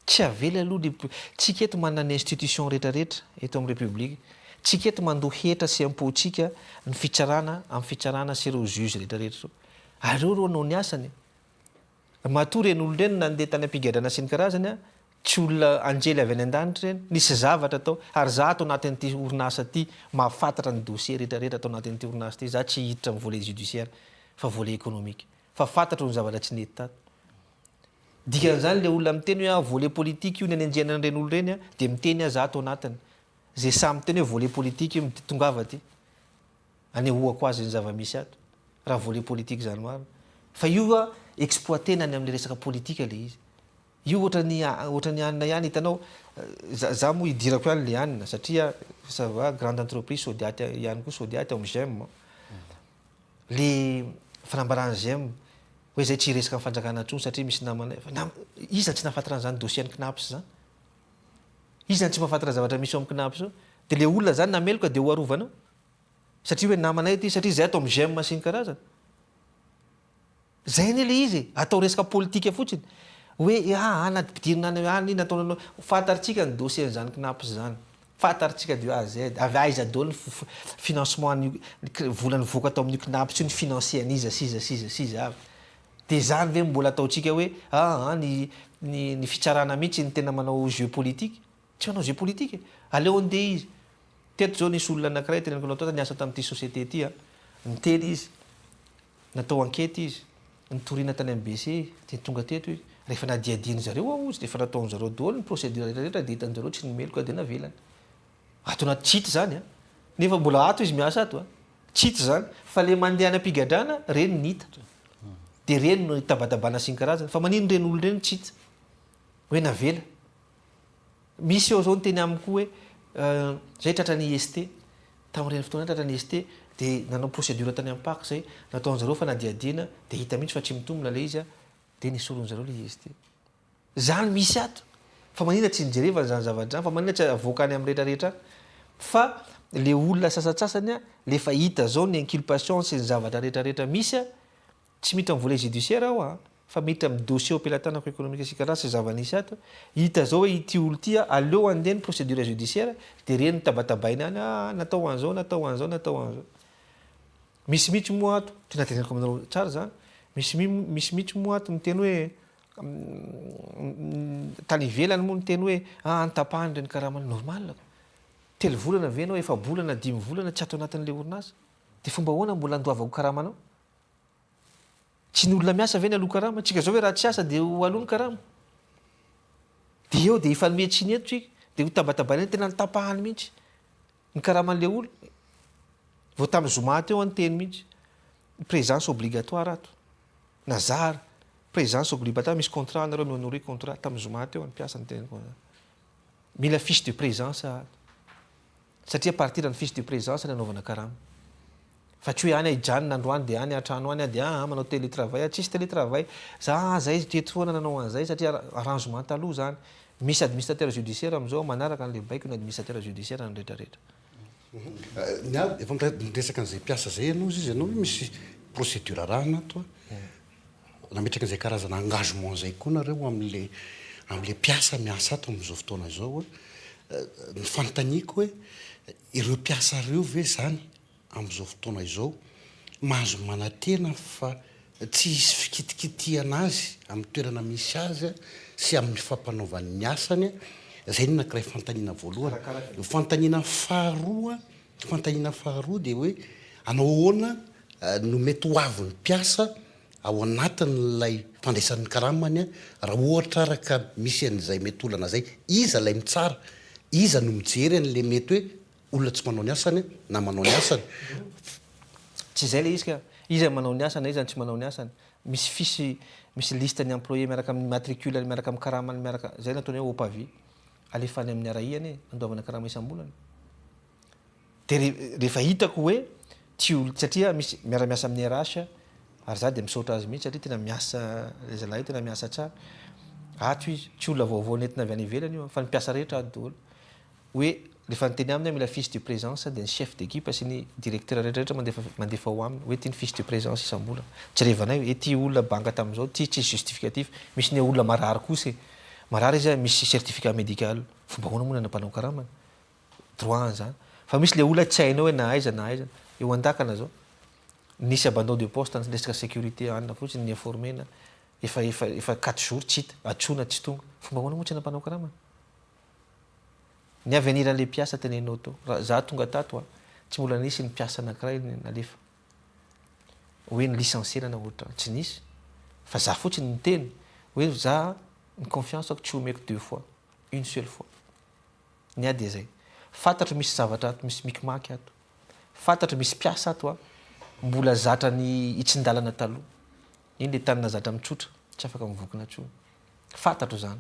tsy avely aloha tsika eto manana institution rehetrarehetra eto amin'ny république tsika eto mandohetra sy ampotsika ny fitsarana amin'ny fitsarana sy ireo juge rehetrarehetra areo reo anao ny asany matoa reny olo reny nandeha tany ampigadrana sy ny karazany tsy olona anjely avy any an-danitra reny nisy zavatra atao ary za atao anatin'ity orinasa ty mahafantatra ny dossier rehetrarehetra atao anatin'ity orinasa ty za tsy hiditra amin'ny volet judiciaire fa volet économique fa fantatro ny zavatra tsy nety tato dikan'izany le olona miteny hoe volet politique io ny anenjena an'ireny olo reny dia miteny za atao anatiny zay samy miteny hoe volet politique io tongava ty anehoako azy ny zava-misy ato raha volet politique zany marina fa io exploitena any amin'le resaka politika le izy io ohatrany anina ihany hitanao za moa idirako ihany le anina satria ça va grande entreprise sodiaty ihany koa sodiaty amin'ny gem le fanambarana gem hoe zay tsy resaka fanjakana ntsony satria misy namana izy zany tsy nahafantarana zany dossier ny knaps zany izy zany tsy mahafantara zavatra misy ao amin'ny knaps io dia le olona zany nameloka dia ho arovana satria hoe namanay ty satria zay atao amy gem sy ny karazana zay ny le izy atao resaka politika fotsiny hoe anapidirina any nataonanao fantaritsika ny dossier zany knaps zany fantaritsika de az avy aiza dolo ny financement volany voka atao amin'ny knaps io ny financier aniza siza avy de zany ve mbola ataotsika hoe ny fitsarana mihitsy ny tena manao jeu politique tsy manao jeu politique aleo andeha izy teto zao nisy olona anankiray teneniko atao niasa tamin'ity société ty nitely izy natao enquête izy nitorina tany amin'ny BC de tonga teto izy rehefa nadiadiny zareo ozy defa nataon'zareo daholo ny procédure rehetra de hitan'zareo tsy nimeloka de navelany ato anaty tsity zany nefa mbola ato izy miasa ato tsity zany fa le mandeha any ampigadrana reny nita de reny no tabatabana sy ny karazany fa manino reny olo reny tsity hoe navela misy eo zao nyteny amiko hoe zay tratrany IST tamin'ireny fotoana tratrany IST de nanao procédure tany ampaky zay nataon'zareo fa nadiadina de hita mihitsy fa tsy mitombona le izy de nisoron'zareo le IST zany misy ato fa manina tsy nijerevany zany zavatra fa manina tsy avokany amin'ny rehetrarehetra fa le olona sasatsasany lefa hita zao ny inculpation sy ny zavatra rehetrarehetra misy tsy miditra amin'ny volet judiciaire aho fa miditra amin'ny dossier ampelantanako économique sy karaha sy zava-nisy ato hita zao hoe ity olo ty aleo andeha ny procédure judiciaire de reny tabatabaina any natao an'zao misy mihitsy moa ato tena teneniko aminareo tsara zany misy mihitsy moa ato miteny hoe tany ivelany moa niteny hoe antapahany reny karaha normal telo volana ve anao efa bolana 5 volana tsy ato anatin'le orinasa de fomba hoana mbola andoavako karamanao tsy ny olona miasa ve ny aloha karama tsika zao hoe raha tsy asa de aloha ny karama de eo de ifanmetsiny eto tsika de ho tabatabaina tena nitapahany mihitsy ny karaman'le olo vao tamin'ny zoma teo anteny mihitsy présence obligatoire ato nazara présence obligatoire misy contrat anareo mihonoré contrat tamin'ny zoma teo ampiasa ny teniko mila fiche de présence satria partir ny fiche de présence ny anaovana karama fa tsy hoe any ijanona androany de any atrano any de manao télétravail tsisy télétravail zay teto foana nanao an'zay satria arrangement taloha zany misy administrateur judiciaire am'izao manaraka an'le baiko ny administrateur judiciaire ny rehetrarehetra efa miresaka an'izay piasa zay ianao izy ianao hoe misy procédure rahana ato nametraka an'izay karazana engagement zay koa nareo am'le piasa miasa ato am'izao fotoana zao ny fanontaniako hoe ireo piasa reo ve zany am'izao fotoana izao mahazo manantena fa tsy hisy fikitikitiana azy amin'ny toerana misy azy sy amin'ny fampanaovan'ny asany zay ny nakiray fantaniana voalohany fantaniana faharoa de hoe anao ahoana no mety ho avy ny piasa ao anatin'lay fandraisan'ny karamany raha ohatra araka misy an'izay mety olana zay iza lay mitsara iza no mijery an'le mety hoe olona tsy manao ny asany na manao ny asany tsy zay le izy ka iza manao ny asany iza tsy manao ny asany misy liste ny employé miaraka amin'ny matricule miaraka amin'ny karamany miaraka zay nataony hoe opavi alefany amin'ny arahiny andoavana karama isam-bolana de rehefa hitako hoe tsy olo satria misy miara-miasa amin'ny RH ary za de misaotra azy mihitsy satria tena miasa zalahy tena miasa tsara ato izy tsy olona vaovao nentina avy any ivelany io fa ny piasa rehetra ato daholo hoe rehefa niteny aminy mila fiche de présence de ny chef d'équipe sy ny directeur rehetrarehetra mandefa ho aminy hoe ty ny fiche de présence isam-bolana tsy revanay hoe ty olona banka tam'izao ty tsy justificatif misy ny olona marary kosa marary izy misy certificat médical fomba hoana moa nanampanao karamana droit zany fa misy le olona tsy hainao hoe na aiza eo andakana zao nisy abandon de poste ny resaka sécurité anina fotsiny ny informena efa 4 jours tsy hita atsona tsy tonga fomba hoana moa tsy nanampanao karamana ny avenir an'le piasa tenenao to za tonga tato tsy mbola nisy ny piasa anankiray nalefa hoe ny licenciena na ohatra tsy nisy fa za fotsiny ny teny hoe za ny confiance ako tsy omeko 2 fois une seule fois ny ady zay fantatro misy zavatra ato misy mikimaky ato fantatro misy piasa ato mbola zatra ny itsindalana taloha iny le tanina zatra mitsotra tsy afaka mivokina tsony fantatro zany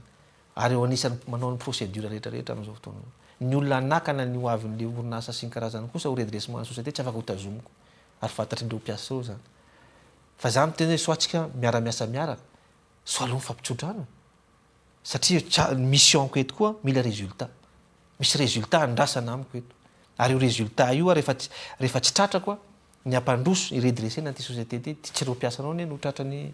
ary eo anisany manao ny procédure rehetrarehetra am'izao fotoana ny olona anakana ny ho avin'le orinasa sy ny karazany kosa ho redressement ny société tsy afaka ho tazomiko ary fantatry-ndreo piasa reo zany fa za miteny hoe soatsika miara-miasa miaraka so aloha mifampitsodrana satria mission ko eto koa mila résultat misy résultat andrasana amiko eto ary io résultat io rehefa tsy tratrako a ny ampandroso iredressena ty société ty tsy reo mpiasanao ne no tratrany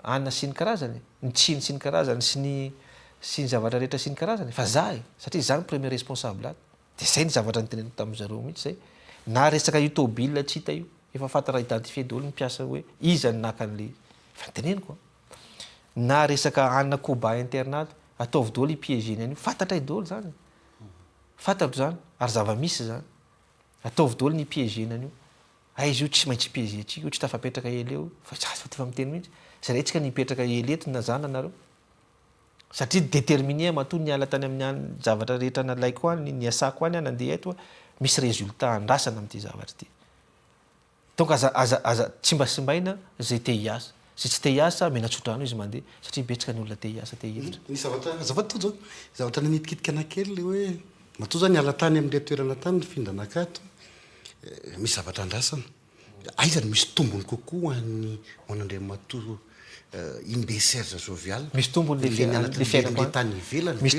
anina sy ny karazany ny tsiny sy ny karazany sy ny zavatra rehetra sy ny karazany fa za satria zany premier responsable aty de zay ny zavatra nyteneniko tamin'zareo mihitsy zay na resaka utobile tsy hita io efa fatara identifié daholo ny mpiasa hoe iza ny nakan'le fa nyteneniko na resaka anina koba internat ataovy daholo ipiégeny an'io fantatra daholo zany fantatro zany ary zava-misy zany ataovy daholo ny ipiégeny an'io izy io tsy maintsy piégé tsika io tsy tafapetraka ela eo fa fa miteny mihitsy zay retsika nipetraka ela eto na zana anareo satria déterminé matoa ny ala tany amin'ny zavatra rehetra nalaiko any ny asako any nandeha eto misy résultat andrasana amin'ity zavatra ty donc aza tsy mba simbaina zay te hiasa zay tsy te hiasa menatsotrano izy mandeha satria betsaka ny olona te hiasa te hevitra ny zavatra zavatra nanitikitika anakely le hoe matoa zany ala tany amin'le toerana tany ny findanakato misy zavatra andrasana aizany misy tombony kokoa any manandriamatoa imbe Serge Jovial misy tombony le fiainako tany ivelany misy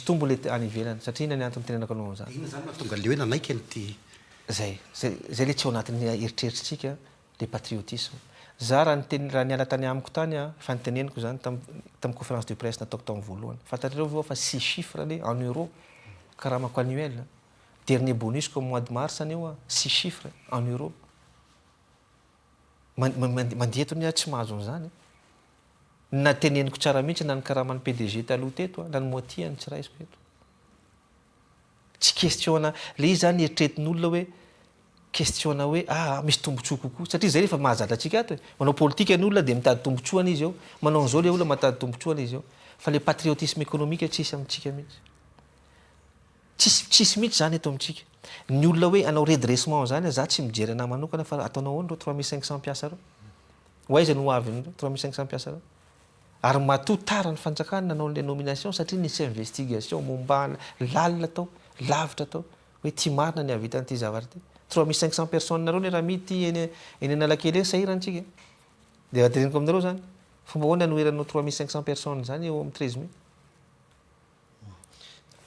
tombony le any ivelany satria ina ny antony tenenako anao zany ina zany mahatonga le hoe nanaiky an'ity zay le tsy ao anatin'ny eritreritrytsika le patriotisme za raha niala tany amiko tany fa niteneniko zany tamin'ny conférence de presse nataoko tamin'ny voalohany fantatrareo va fa 6 chiffres le en euro karamako annuel dernier bonus comme mois de mars anio 6 chiffres en euro mandietony tsy mahazo an'izany na teneniko tsara mihitsy na ny karaman'ny PDG taloha teto na ny moitié tsy raisiko eto tsy questionna le izy zany eritretin'olona hoe questionna hoe misy tombontsoa kokoa satria zay rehefa mahazatra atsika ato manao politika ny olona de mitady tombotsoana izy eo manao an'izao le olona matady tombotsoana izy eo fa le patriotisme économique tsisy amintsika mihitsy tsisy mihitsy zany eto amintsika ny olona hoe anao redressement zany za tsy mijery ana manokana fa ataonao ro 3500 piasa reo hoaiza no avy 3500 piasa reo ary matoa tara ny fanjakana nanao le nomination satria nisy investigation mombana lalina tao lavitra tao hoe ty marina ny avita n'ity zavatra ty 3500 personnes nareo le raha mity eny analakely eny sahiranytsika de ateneniko aminareo zany fomba hoana noeranao 3500 personnes zany eo amin'ny 13 mai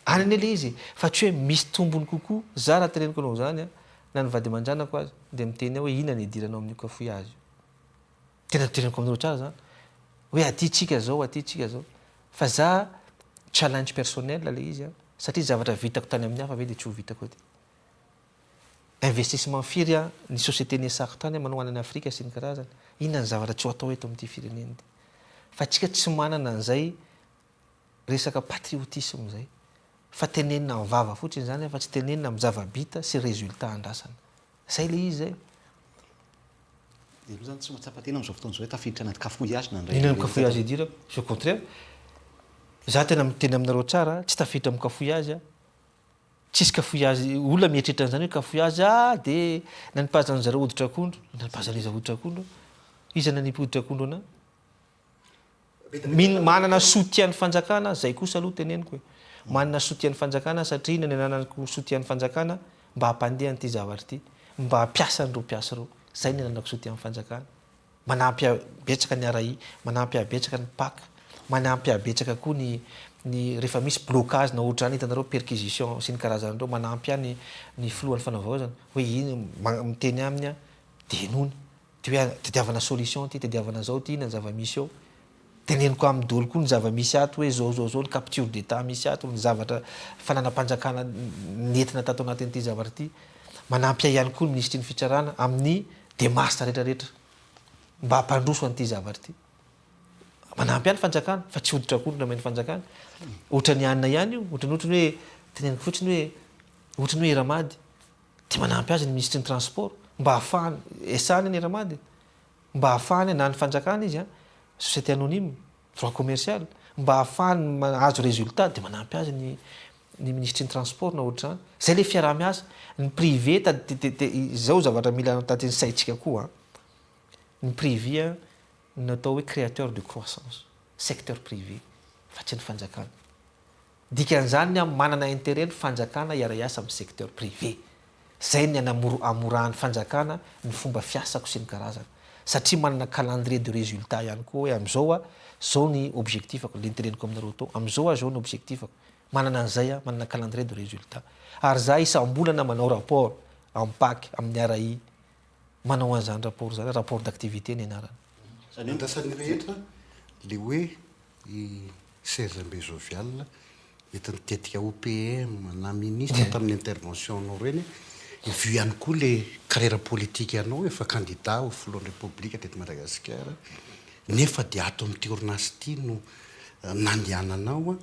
anany ele izy fa tsy hoe misy tombony kokoa za raha teneniko anao zany na ny vady aman-dranako azy de miteny hoe ina ny idiranao amin'ny cafouillage tena teneniko aminareo tsara zany hoe aty tsika zao fa za challenge personnel le izy satria zavatra vitako tany amin'ny hafa ve de tsy ho vitako aty investissement firy ny société ny asako tany manao anany Afrika sy ny karazany inona ny zavatra tsy ho atao eto amin'ity fireneny ty fa tsika tsy manana an'izay resaka patriotisme zay fa tenenina mivava fotsiny zany fa tsy tenenina amin'ny zava-bita sy résultat andrasana zay le izy zay de zany tsy matsapatena am'izao fotoana zao tafiditra anaty cafouillage na ndray inona ny cafouillage idira au contraire za tena miteny aminareo tsara tsy tafiditra amin'ny cafouillage tsisy cafouillage olona mietritra an'izany hoe cafouillage de nanipazany zareo hoditra akondro nanipazan'iza hoditra akondro iza nanipy hoditra akondro ana manana soutien ny fanjakana zay kosa aloha teneniko hoe manana soutien ny fanjakana satria ina ny ananako soutien ny fanjakana mba hampandeha an'ity zavatra ty mba hampiasa an'ireo mpiasa reo zay ny ananako soutien ny fanjakana manampy abetsaka ny arai manampy abetsaka ny paka manampy abetsaka koa ny rehefa misy blocage na ohatra zany hitanareo perquisition sy ny karazan'ireo manampy any ny filohan'ny fanavaozana hoe iny miteny aminy de enony de hoe tediavana solution ty tediavana zao ty ina ny zava-misy eo teneniko amin'ny dolo koa ny zava-misy ato hoe zao ny capture d'état misy ato ny zavatra fananam-panjakana nentina tato anatin'ity zavatra ty manampy ihany koa ny ministry ny fitsarana amin'ny démarche rehetrarehetra mba hampandroso an'ity zavatra ty manampy any fanjakana fa tsy hoditra akondro na meny fanjakana ohatra ny anina ihany io ohatrany hoe teneniko fotsiny hoe ohatrany hoe ramady de manampy azy ny ministry ny transport mba hahafahany esany ny ramady mba hahafahany na ny fanjakana izy société anonyme droit commercial mba hahafahany azo résultat de manampy azy ny ministry ny transport na ohatra zany zay le fiaraha-miasa ny privé zao zavatra mila taty ny saitsika koa ny privé natao hoe créateur de croissance secteur privé fa tsy ny fanjakana dikan'izany manana intérêt ny fanjakana iara-iasa amin'ny secteur privé zay ny amorahany fanjakana ny fomba fiasako sy ny karazana satria manana calendrier de résultat ihany koa hoe am'izao zao ny objectifako le niteneniko aminareo tao am'izao zao ny objectifako manana an'izay a manana calendrier de résultat ary za isam-bolana manao rapport ampaky amin'ny arai manao an'izany rapport zany rapport d'activité ny anarany andrasan'ny rehetra le hoe i Serge Mbezovial mety nitetika OPM na ministre tamin'ny intervention anao reny vu ihany koa le carrière politique anao efa candidat au filohan'ny république teto Madagasikara nefa dia ato amin'ity orinasy ity no nandehananao a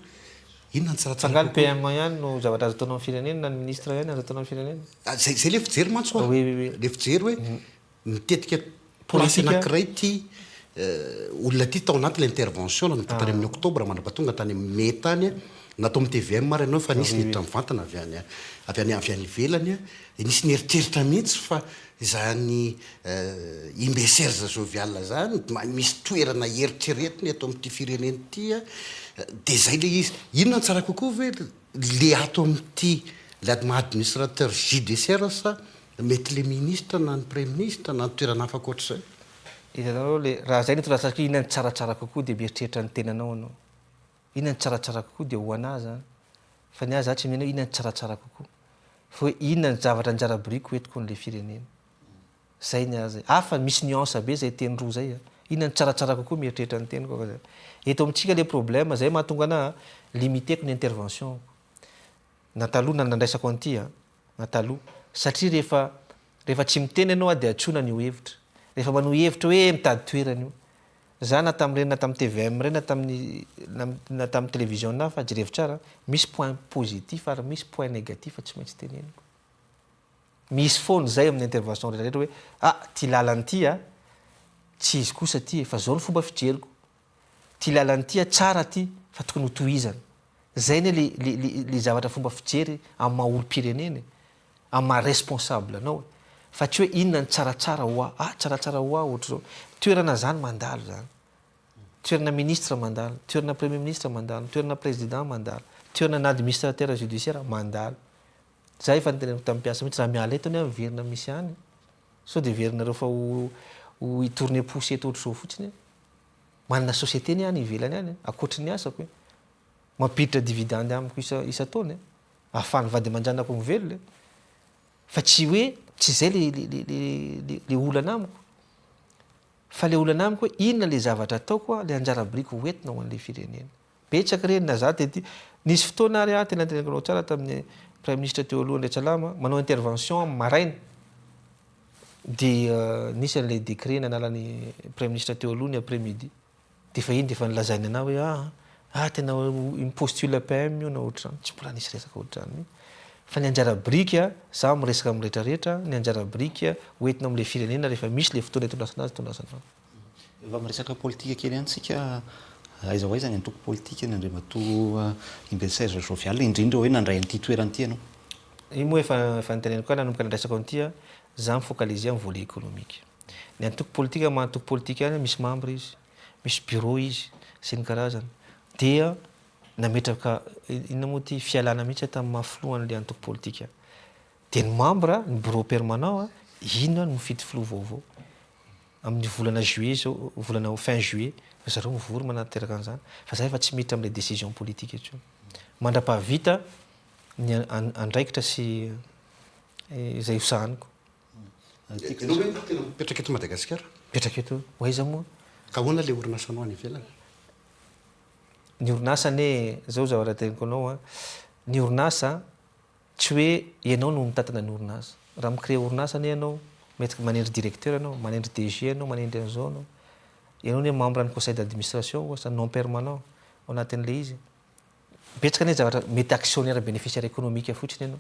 inona ny tsaratsangany PM ihany no zavatra azo ataonao amin'ny firenena na ny ministre ihany azo ataonao amin'ny firenena zay le fijery mantsy oui oui oui le fijery hoe mitetika place anankiray ty olona ty tao anaty l'intervention natany amin'ny octobre mandrapatonga tany mai tany natao amin'ny TVM mara ianao fa nisy niditra mivantana avy any ivelany nisy nieritreritra mihitsy fa zany Imbe Serge Jovial zany misy toerana eritreretiny ato amin'ity fireneny ty de zay le izy inona ny tsara kokoa ve le ato amin'ity le administrateur judiciaire sa mety le ministre na ny premier ministre na ny toerana hafa koatr'izay hitanao le raha zay nytoratsaka inona ny tsaratsara kokoa de mieritreritra ny tenanao anao inona ny tsaratsara kokoa de ho anazy zany fa ny azy za tsy minao inona ny tsaratsara kokoa fa hoe inona ny zavatra njara-biriky hoentiko n'le firenena zay ny azy afa misy nuance be zay teny roa zay inona ny tsaratsara kokoa mieritreritra ny teny koa eto amintsika le problème zay mahatonga ana limiteko ny intervention na taloha na nandraisako an'ity na taloha satria rehefa tsy miteny ianao de atsona ny ho hevitra rehefa mano hevitra hoe mitady toerana io za na tam'ireny na tamin'ny TVM reny na tamin'ny télévision na fa jerevy tsara misy point positif ary misy point négatif tsy maintsy teneniko misy foany zay amin'ny intervention rehetrarehetra hoe ty lalany ty tsy izy kosa ty fa zao ny fomba fijeriko ty lalany ty tsara ty fa tokony ho tohizana zay ne le zavatra fomba fijery amin'ny maha olo-pireneny amin'ny maha responsable anao fa tsy hoe inona ny tsaratsara ho tsaratsara ho ohatra zao toerana zany mandalo zany toerana ministre mandalo toerana premier ministre mandalo toerana président mandalo toerana na administrateur judiciaire mandalo za efa niteneniko tamin'ny mpiasa mihitsy raha miala eto any amin'ny verina misy any sao de verinareo fa ho itourné poussé eto ohatr'izao fotsiny manana société ny any ivelany any akoatry ny asako hoe mampiditra dividende amiko isa-taona ahafahany vady aman-janako mivelona fa tsy hoe tsy zay le olana amiko fa le olana amiko hoe inona le zavatra ataoko le anjara-biriky hoentina ho an'le firenena betsaka reny na za ty nisy fotoana ary tena tenenanao tsara tamin'ny premier ministre teo aloha Ndretsalama manao intervention maraina de nisy an'le décret nanalan'ny premier ministre teo aloha ny après midi de fa iny de fa nilazainy ana hoe tena impostule PM io na ohatrany tsy mbola nisy resaka ohatrany fa ny anjara-biriky za miresaka amin'ny rehetrarehetra ny anjara-biriky hoentina amin'le firenena rehefa misy le fotoana itondrasana azy itondrasana efa miresaka politika kely antsika aiza ho aiza ny antoko politika ny Andriamatoa Imbe Serge Jovial indrindra hoe nandray an'ity toerany ity ianao iny moa efa niteneniko koa nanomboka nandraisako an'ity za mifocaliser amin'ny volet économique ny antoko politika mahantoko politika any misy membre izy misy bureau izy sy ny karazany dia nametraka inona moa ty fialana mihitsy tamin'ny mahafilohan'le antoko politika de ny membre ny bureau permanent ino no mifidy filoha vaovao amin'ny volana juillet zao volana fin juillet zareo mivory manateraka an'izany fa za efa tsy miditra amin'le décision politique etsy mandra-pahavita ny andraikitra sy zay hosahaniko ianao hoe tena mipetraka eto Madagasikara mipetraka eto hoaiza moa ka hoana le orinasa anao any ivelany ny orinasa ne zao zavatra teniko anao ny orinasa tsy hoe ianao no mitatana ny orinasa raha micrée orinasa ne ianao mety manendry directeur anao manendry DG anao manendry an'izao anao ianao ne membre ny conseil d'administration oasa non permanent ao anatin'le izy betsaka ne zavatra mety actionnaire bénéficiaire économique fotsiny ianao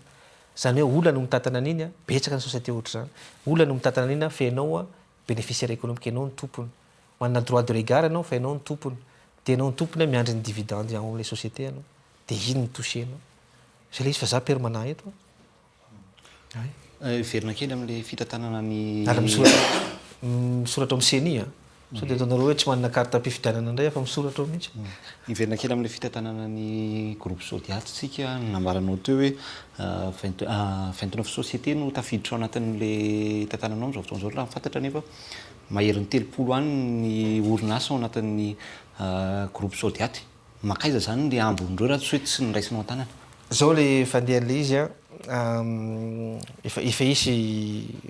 zany hoe olona no mitatana an'iny betsaka ny société ohatra zany olona no mitatana an'iny fa ianao bénéficiaire économique ianao ny tompony manana droit de regard ianao fa ianao ny tompony de ianao ny tompony miandry ny dividende amin'ny société anao de iny ny touchénao zay le izy fa za permanent eto verina kely amin'le fitantanana ny ala misoratra amin'ny CENI sao de ataonareo hoe tsy manana carte mpifidianana indray fa misoratra ao mihitsy iverina kely amin'le fitantanana ny groupe Sodiatsika nambaranao teo hoe 29 société no tafiditra ao anatin'le tantananao am'izao fotoana zao raha mifantatra nefa maherin'ny 30 any ny orinasa ao anatin'ny groupe Sodiaty makaiza zany le ambonindreo raha tsy hoe tsy niraisinao an-tanana. Zao le fandehan'le izy a efa isy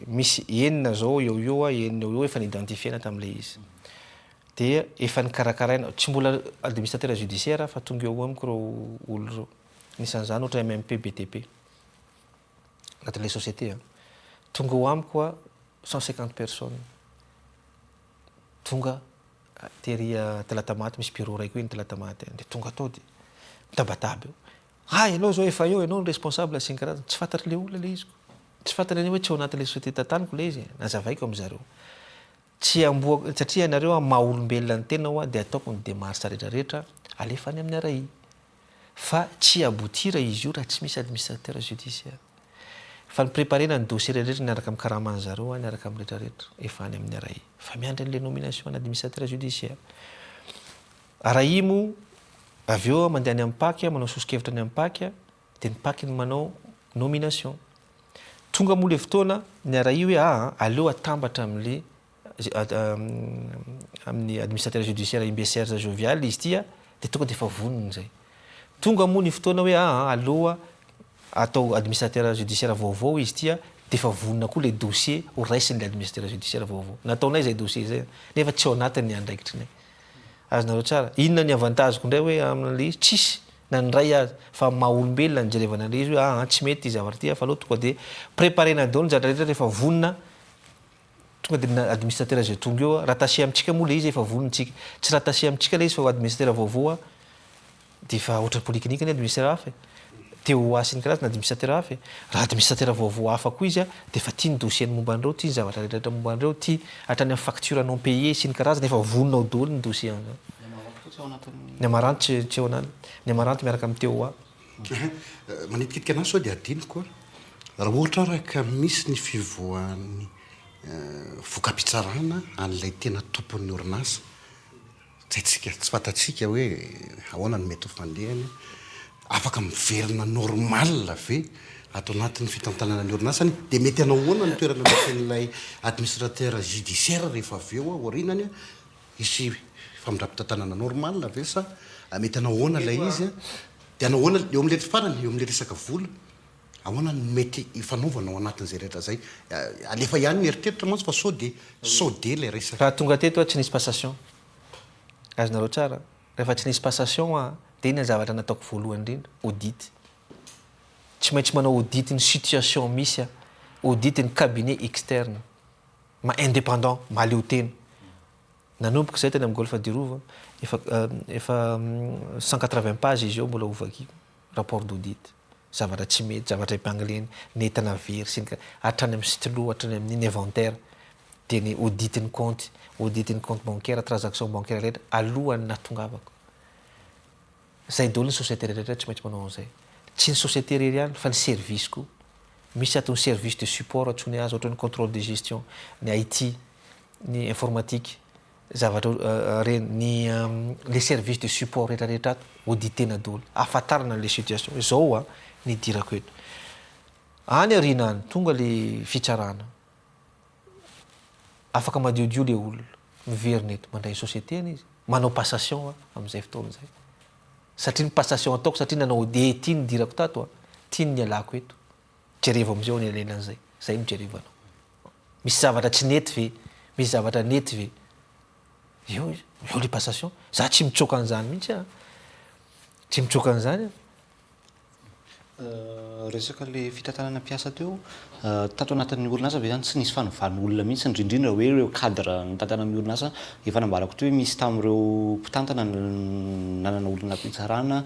misy enina zao eo enina eo efa niidentifiena tam'le izy dia efa nikarakaraina tsy mbola administrateur judiciaire fa tonga eo amiko reo olo reo nisan'izany ohatra MMP BTP anatin'le société tonga eo amiko a 150 personnes tonga tery Talatamaty misy bureau raiky hoe ny Talatamaty de tonga tao de mitabataba eo ianao zao efa eo ianao ny responsable sy ny karazany tsy fantatra le olona le izy tsy fantatra hoe tsy ao anatin'le société tantaniko le izy nazavaiko am'zareo tsy amboa satria ianareo maha olombelona ny tenao de ataoko ny démarche rehetrarehetra alefa any amin'ny RAI fa tsy abotira izy io raha tsy misy administrateur judiciaire fa nipreparena ny dossier rehetrarehetra niaraka amin'ny karaman'ny zareo niaraka amin'ny rehetrarehetra efa any amin'ny RAI fa miandry an'le nomination ny administrateur judiciaire RAI mo avy eo mandeha any amin'ny PAC manao sosokevitra any amin'ny PAC de ny PAC ny manao nomination tonga moa le fotoana ny RAI hoe aleo atambatra amin'le amin'ny administrateur judiciaire Imbe Serge Jovial izy tia de tonga de efa vonona zay tonga moa ny fotoana hoe aloha atao administrateur judiciaire vaovao izy tia de efa vonona koa le dossier ho raisin'le administrateur judiciaire vaovao nataonay zay dossier zay nefa tsy ao anatiny ny andraikitrinay azonareo tsara inona ny avantageko indray hoe amin'le izy tsisy na ny ray azy fa maha-olombelona ny jerevana le izy hoe tsy mety izy zavatra ty fa aloha tonga de préparena daholo ny zavatra rehetra rehefa vonona tonga de administrateur zay tonga eo rattaché amintsika moa le izy efa vonontsika tsy rattaché amintsika le izy fa administrateur vaovao de efa ohatra polyclinique ny administrateur hafa teo asy ny karazana administrateur hafa raha administrateur vaovao hafa koa izy de efa tia ny dossier ny momba andreo tia ny zavatra rehetrarehetra momba andreo tia hatrany amin'ny facture non payé sy ny karazana efa vononao daholo ny dossier ny amaranty tsy eo anany ny amaranty miaraka amin'ny teo manitikitika anazy sao de adiniko raha ohatra raka misy ny fivoan'ny vokapitsarana an'ilay tena tompon'ny orinasa tsaitsika tsy fantatsika hoe ahoana ny mety ho fandehany afaka miverina normal ve atao anatin'ny fitantanana ny orinasany de mety anao ahoana ny toerana misy an'ilay administrateur judiciaire rehefa avy eo orinany isy famindrapitantanana normal ve sa mety anao ahoana lay izy de anao ahoana eo am'le farany eo am'le resaka vola ahoana ny mety ifanaovana ao anatin'izay rehetra zay alefa ihany ny eritreritra mantsy fa sao de lay resaka raha tonga teto tsy nisy passation azonareo tsara rehefa tsy nisy passation de iny ny zavatra nataoko voalohany indrindra audit tsy maintsy manao audit ny situation misy audit ny cabinet externe indépendant maleo tena nanomboka zay tany amin'ny Golfe du Rova efa 180 pages izy eo mbola ovaky rapport d'audit zavatra tsy mety zavatra épingleny netana very sy hatrany amin'ny stylo hatrany amin'ny inventaire de ny audit ny compte bancaire transaction bancaire rehetra alohany natongavako zay daholo ny société rehetra tsy maintsy manao an'izay tsy ny société rery ihany fa ny service koa misy atao ny service de support atsony azy ohatra ny contrôle de gestion ny IT ny informatique zavatra reny ny les services de support rehetrarehetra auditena daholo ahafantarana le situation zao ny dirako eto any arina any tonga le fitsarana afaka madiodio le olona miverina eto mandray société any izy manao passation amin'izay fotoana zay satria ny passation ataoko satria nanao de tia ny dirako tato tia ny alako eto jereva am'izay ny alelan'izay zay mijerevanao misy zavatra tsy nety ve misy zavatra nety ve eo le passation za tsy mitsoka an'izany mihitsy tsy mitsoka an'izany resaka le fitantanana mpiasa teo tato anatin'ny orinasa ve zany tsy nisy fanovalan'olona mihitsy indrindrindra hoe ireo cadre ny tantana amin'ny orinasa efa nambarako teo hoe misy tamin'ireo mpitantana nanana olona mpitsarana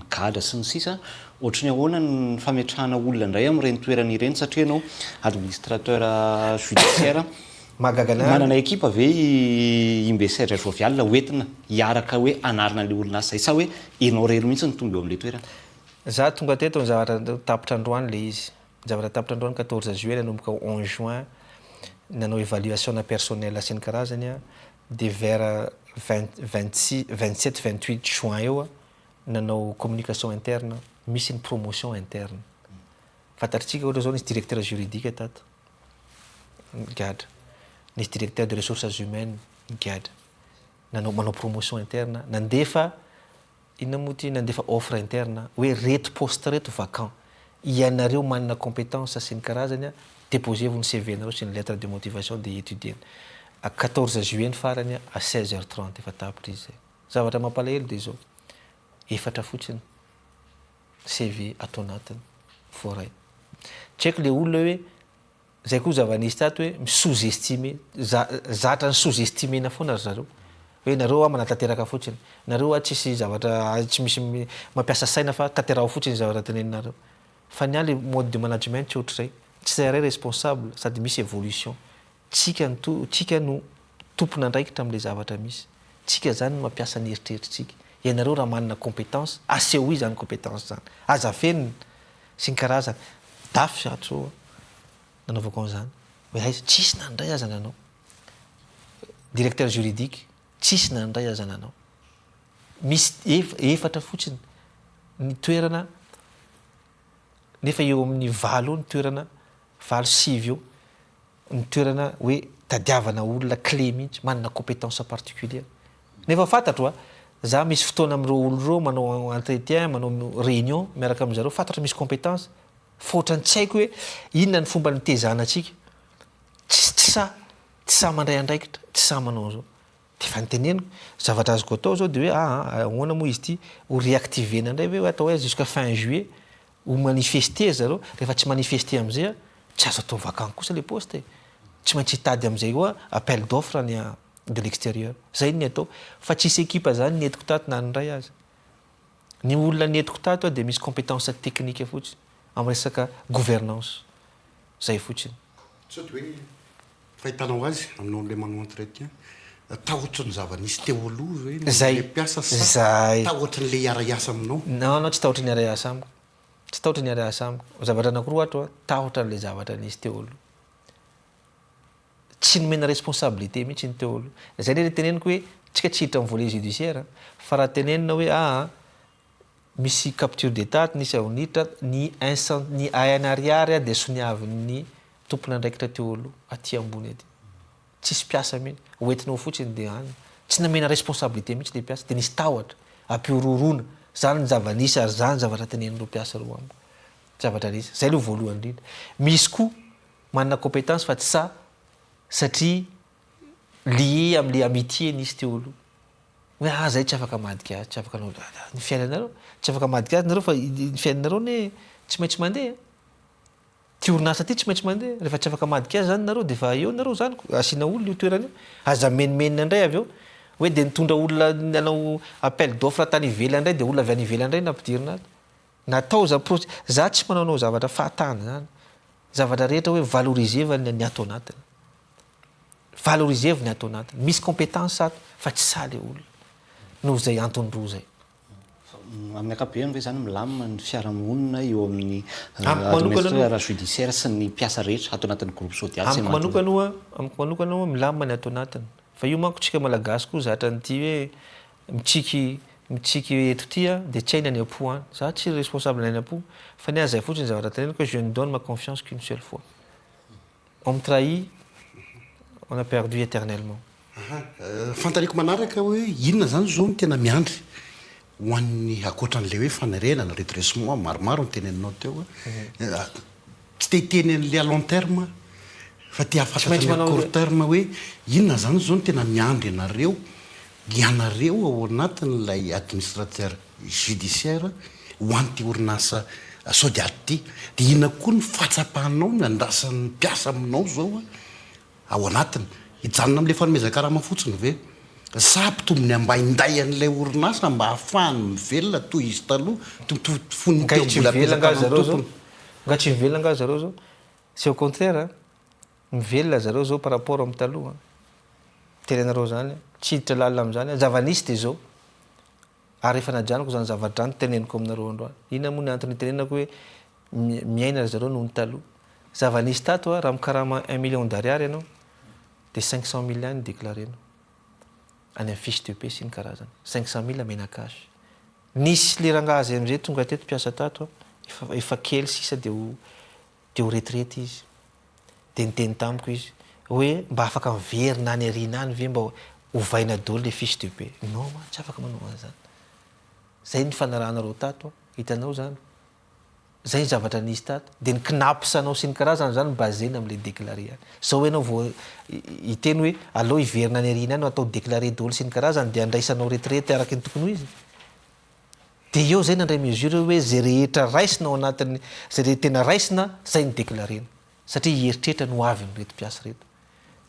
gadra sy ny sisa ohatrany ahoana ny fametrahana olona indray amin'ireny toerana ireny satria ianao administrateur judiciaire manana ekipa ve Imbe Serge Jovial hoentina hiaraka hoe anarina le orinasa zay sa hoe ianao rery mihitsy ny tonga eo amin'le toerana za tonga teto ny zavatra tapitra androany le izy zavatra tapitra androany 14 juillet nanomboka 11 juin nanao évaluation na personnel sy ny karazany de vers 27-28 juin eo nanao communication interne misy ny promotion interne fantatritsika ohatra zao nisy directeur juridique tato gadra nisy directeur de ressources humaines gadra manao promotion interne nandefa inona moa ty nandefa offre interne hoe reto poste reto vacant ianareo manana compétence sy ny karazany déposez-vous ny CV nareo sy ny lettre de motivation de étudiant à 14 juillet ny farany à 16h30 efa tapitra izy zay zavatra mampalahelo de zao efatra fotsiny CV atao anatiny foray tsy haiko le olona hoe zay koa zava-nisy tato hoe mi-sous-estimer zatra ny sous-estimena foana ry zareo hoe nareo manatanteraka fotsiny nareo tsisy zavatra tsy misy mampiasa saina fa tanteraho fotsiny zavatra teneninareo fa ny le mode de management tsy ohatrizay tsy saray responsable sady misy évolution tsika no tompona andraikitra am'le zavatra misy tsika zany no mampiasa ny eritreritrytsika ianareo raha manana compétence aseo zany compétence zany azafeniny sy ny karazany dafy atso nanaovako an'izany hoe aiza tsisy nandray aza nanao directeur juridique tsisy nandray aza nanao misy efatra fotsiny ny toerana nefa eo amin'ny valo ny toerana valo sivy eo ny toerana hoe tadiavana olona clé mihitsy manana compétence particulière nefa fantatro za misy fotoana amin'ireo olo reo manao entretien manao réunion miaraka amin'izareo fantatra misy compétence fotrany tsy haiko hoe inona ny fomba nitezana atsika tsy sa mandray andraikitra tsy sa manao zao de fa niteneniko zavatra azoko atao zao de hoe ahoana moa izy ty ho réactivena indray ve atao hoe jusqu'à fin juillet ho manifester zareo rehefa tsy manifester am'izay tsy azo atao vacant kosa le poste tsy maintsy hitady am'izay koa appel d'offre ny de l'extérieur zay ny atao fa tsisy équipe zany netiko tato na nyray azy ny olona netiko tato de misy compétence technique fotsiny amin'ny resaka gouvernance zay fotsiny sao de hoe fahitanao azy amin'olo le manao entretien tahotra ny zava-nisy teo aloha hoe zay mpiasa zay tahotra n'le iara-iasa aminao non tsy tahotra ny iara-iasa amiko tsy tahotra ny iara-iasa amiko zavatra anankiroa ato tahotra n'le zavatra nisy teo aloha tsy nomena responsabilité mihitsy ny teo aloha zay le teneniko hoe tsika tsy hiditra amin'ny volet judiciaire fa raha tenenina hoe misy capture d'état nisy ahonitra ny ainariary de soniavin'ny tompona andraikitra teo aloha aty ambony ety tsisy piasa mihitsy hoentinao fotsiny de any tsy namena responsabilité mihitsy le piasa de nisy tahotra ampiororona zany ny zava-nisy ary zany zavatra tenenin'ireo piasa roa amiko zavatra nisy zay le voalohany indrindra misy koa manana compétence fa tsy sa satria lié am'le amitié nisy teo aloha hoe zay tsy afaka madika azy tsy afaka anao ny fiainanareo tsy afaka madika azy nareo fa ny fiainanareo ne tsy maintsy mandeha ty orinasa ty tsy maintsy mandeha rehefa tsy afaka madika azy zany nareo de fa eo nareo zany asiana olona io toerana io aza menimenina indray avy eo hoe de nitondra olona nanao appel d'offre tany ivela indray de olona avy any ivela indray nampidirina azy natao za tsy manaonao zavatra fahatany zany zavatra rehetra hoe valorisevany ny atao anatiny valorisevy ny atao anatiny misy compétence ato fa tsy sa le olona noho zay antony roa zay amin'ny ankapobeny ve zany milamina ny fiarahamonina eo amin'ny manokana administrateur judiciaire sy ny mpiasa rehetra atao anatin'ny groupe social amiko manokana hoe milamina ny atao anatiny fa io manko tsika malagasy koa zatra nyty hoe mitsiky eto ty de tsy haina ny apo any za tsy responsable ny apo fa ny azay fotsiny zavatra teneniko je ne donne ma confiance qu'une seule fois on me trahit on a perdu éternellement fantariko manaraka hoe inona zany zao ny tena miandry ho an'ny akoatran'le hoe fanarenana redressement maromaro ny teneninao teo tsy teteny an'le à long terme fa ty ahafantatry court terme hoe inona zany zao ny tena miandry anareo ianareo ao anatin'lay administrateur judiciaire ho an'ty orinasa sody aty de inona koa ny fatsapahanao ny andrasan'ny mpiasa aminao zao ao anatiny hijanona am'le fanomezan-karama fotsiny ve sa mpitombony amba inday an'lay orinasa mba ahafahany mivelona toy izy taloha fony teo mbola nga tsy mivelona nga zareo zao c'est au contraire mivelona zareo zao par rapport amin'ny taloha tenenareo zany tsy hiditra lalina am'izany zava-nisy de zao ary efa najaniko zany zavatra zany teneniko aminareo androany inona moa ny antony tenenako hoe miaina zareo noho ny taloha zava-nisy tato raha mikarama 1 million d'ariary ianao de 500 000 any déclarenao any amin'ny fiche de paie sy ny karazany 500 000 mena cash nisy le rangazy am'izay tonga teto mpiasa tato efa kely sisa de ho retraite izy de niteny tamiko izy hoe mba afaka miverina any arina any ve mba ovaina dolo le fils de paix non ma tsy afaka manao an'izany zay ny fanarahanareo tato hitanao zany zay ny zavatra nisy tato dia ny knapisanao sy ny karazana zany basena amin'le déclaré any zao hoe anao vao hiteny hoe aleo hiverina any arina any no atao déclaré dolo sy ny karazany dia andraisanao retraite araky ny tokony ho izy dia eo zay nandray mesure hoe zay rehetra raisinao anatiny zay rehetra tena raisina zay ny déclarena satria hieritreritra no avy ny reto mpiasa reto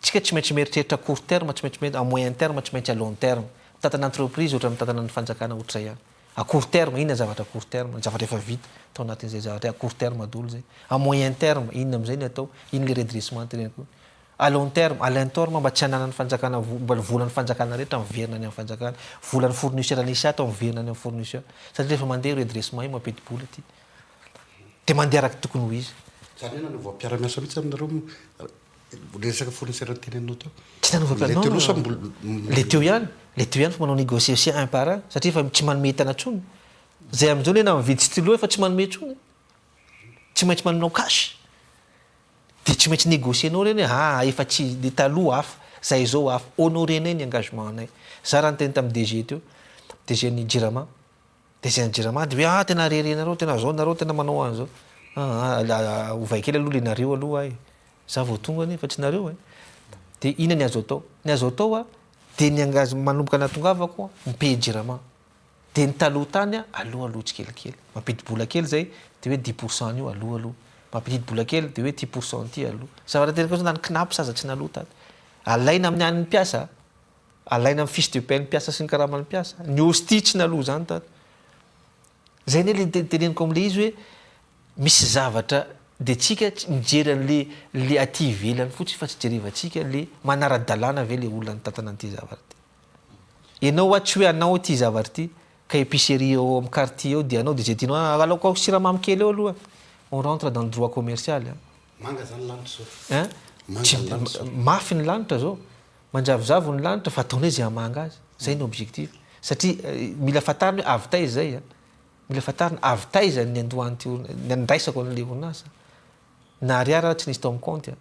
tsika tsy maintsy mieritreritra court terme tsy maintsy à moyen terme tsy maintsy à long terme mitantana entreprise ohatra mitantana ny fanjakana ohatra ihany à court terme inona zavatra court terme ny zavatra efa vita tao anatin'izay zavatra à court terme dolo zay à moyen terme inona am'izay ny atao iny le redressement teneny koa à long terme à long terme mba tsy hanana ny fanjakana mbola volan'ny fanjakana rehetra miverina any amin'ny fanjakana volan'ny fournisseur nisy ato miverina any amin'ny fournisseur satria rehefa mandeha redressement iny mampidi-bola ty dia mandeha araky tokony ho izy zany hoe nanova mpiara-miasa mihitsy aminareo resaka fournisseur tenenao tao tsy nanova le teo ihany fa manao négociation un par un satria efa tsy manome entana ntsony zay amin'izao ny na mividy stylo efa tsy manome ntsony tsy maintsy mananao cash dia tsy maintsy négocienao reny hoe efa tsy de taloha hafa zay zao hafa honorenay ny engagement anay za raha nyteny tamin'ny DG teo DG ny Jirama DG ny Jirama dia hoe tena rerenareo tena zao nareo tena manao an'izao ovay kely aloha le nareo aloha za vao tonga any fa tsy nareo dia ina ny azo atao ny azo atao dia ny manomboka anatongavako mipay Jirama dia ny taloha tany aloha tsikelikely mampidi-bola kely zay dia hoe 10% io aloha mampidi-bola kely dia hoe 10% ty aloha zavatra tena kosa nany knapy saza tsy naloha taty alaina amin'ny an'ny mpiasa alaina amin'ny fiche de paie ny mpiasa sy ny karama ny mpiasa ny hostie tsy naloha zany taty zay ne le teneniko am'le izy hoe misy zavatra dia tsika mijery an'le aty ivelany fotsiny fa tsy jerevantsika le manara-dalàna ve le olona ny tantana an'ity zavatra ty ianao tsy hoe anao ty zavatra ty ka épicerie ao amin'ny quartier ao dia anao dia zay tianao alaoko siramamy kely eo aloha on rentre dans le droit commercial manga zany lanitra zao mafy ny lanitra zao manjavozavo ny lanitra fa ataony hoe zay hamanga azy zay ny objectif satria mila fatariny hoe avy taiza zay mila fatariny avy taiza ny andohan'ty ny andraisako an'le orinasa na ariary tsy nisy tao amin'ny compte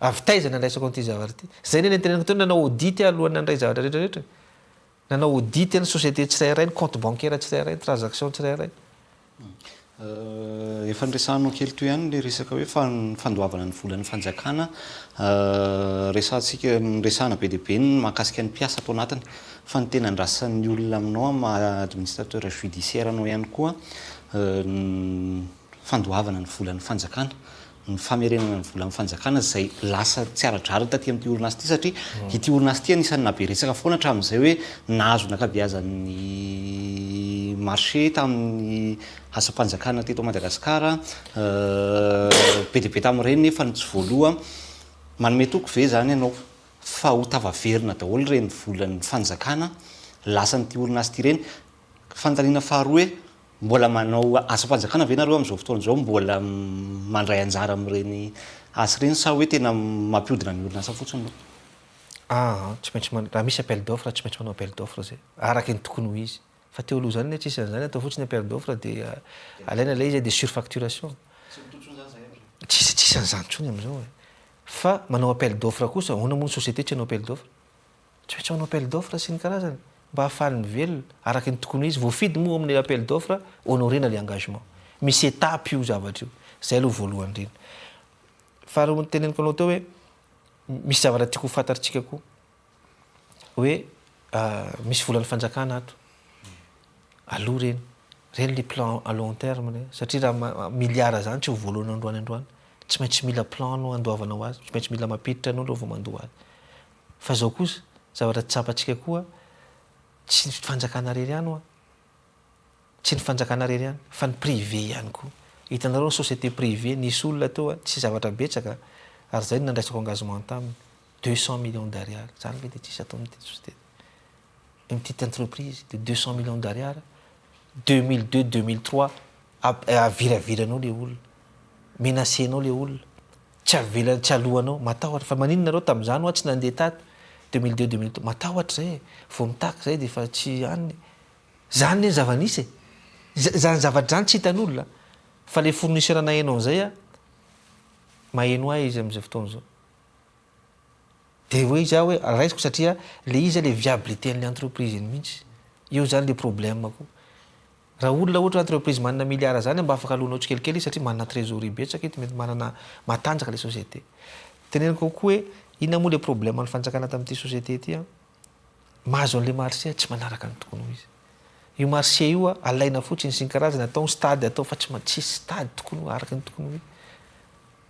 avy taiza ny andraisako an'ity zavatra ty zay ne nentenenako teo nanao audit alohan'ny andray zavatra rehetrarehetra nanao audit ny société tsirairay ny compte bancaire tsirairay ny transaction tsirairay efa nresanao kely toy ihany le resaka hoe fandoavana ny volan'ny fanjakana resana be deabe ny mahakasika ny mpiasa atao anatiny fa ny tena andrasan'ny olona aminao administrateur judiciaire anao ihany koa fandoavana ny volan'ny fanjakana ny famerenana ny volan'ny fanjakana zay lasa tsy aradrara taty amin'ity orinasy ity satria ity orinasy ity anisany naberetsaka foana hatramin'izay hoe nahazo nakabeazan'ny marché tamin'ny asa-panjakana teto Madagasikara be dia be tamin'ireny nefa ny tsy voaloha manome toko ve zany ianao fa ho tavaverina daholo ireny volan'ny fanjakana lasa nyity orinasy ity reny fanontaniana faharoa hoe mbola manao asa-panjakana ve nareo amin'izao fotoana izao mbola mandray anjara amin'ireny asa ireny sa hoe tena mampiodina ny orinasa fotsiny lo tsy maintsy raha misy appel d'offre tsy maintsy manao appel d'offre zay araky ny tokony ho izy fa teo aloha zany tsisy an'izany atao fotsiny appel d'offre dia alaina ilay izy de surfacturation tsisy an'izany ntsony amin'izao fa manao appel d'offre kosa hoana moa ny société tsy hanao appel d'offre tsy maintsy manao appel d'offre sy ny karazany mba hahafahany velona araky ny tokony ho izy voafidy moa amin'ny appel d'offre honorena le engagement misy étape io zavatra io zay aloha voalohany reny faharoa teneniko anao teo hoe misy zavatra tiako ho fantatritsika koa hoe misy volan'ny fanjakana ato aloha reny le plan à long terme reny satria raha milliard zany tsy ho voalohany androany tsy maintsy mila plan anao andoavanao azy tsy maintsy mila mampiditra anao aloha vao mandoa azy fa zao kosa zavatra tsapantsika koa tsy ny fanjakana rery ihany tsy ny fanjakana rery ihany fa ny privé ihany koa hitanareo ny société privé nisy olona teo tsy zavatra betsaka ary zay no nandraisako engagement taminy 200 millions d'ariary zany ve dia tsisy atao amin'ity société une petite entreprise de 200 millions d'ariary 2002-2003 aviraviranao le olona menacenao le olona tsy avelany tsy alohanao matahotra fa maninonareo tamin'izany tsy nandeha tato 2002-2003 matahotra zay vao mitaky zay dia fa tsy aniny zany ne zava-nisy zany zavatra zany tsy hitan'olona fa le fournisseur nahenao an'izay maheno ahy izy amin'izay fotoana izao dia hoe za hoe raisiko satria le izy le viabilité an'le entreprise iny mihitsy eo zany le problème ko raha olona ohatra entreprise manana milliard zany mba afaka alohanao tsikelikely izy satria manana trésorerie betsaka ity mety manana matanjaka le société teneniko koa hoe inona moa le problème ny fanjakana tamin'ity société ty mahazo an'le marché tsy manaraka ny tokony ho izy io marché io alaina fotsiny sy ny karazana atao stade atao fa tsy stade tokony ho araka ny tokony ho izy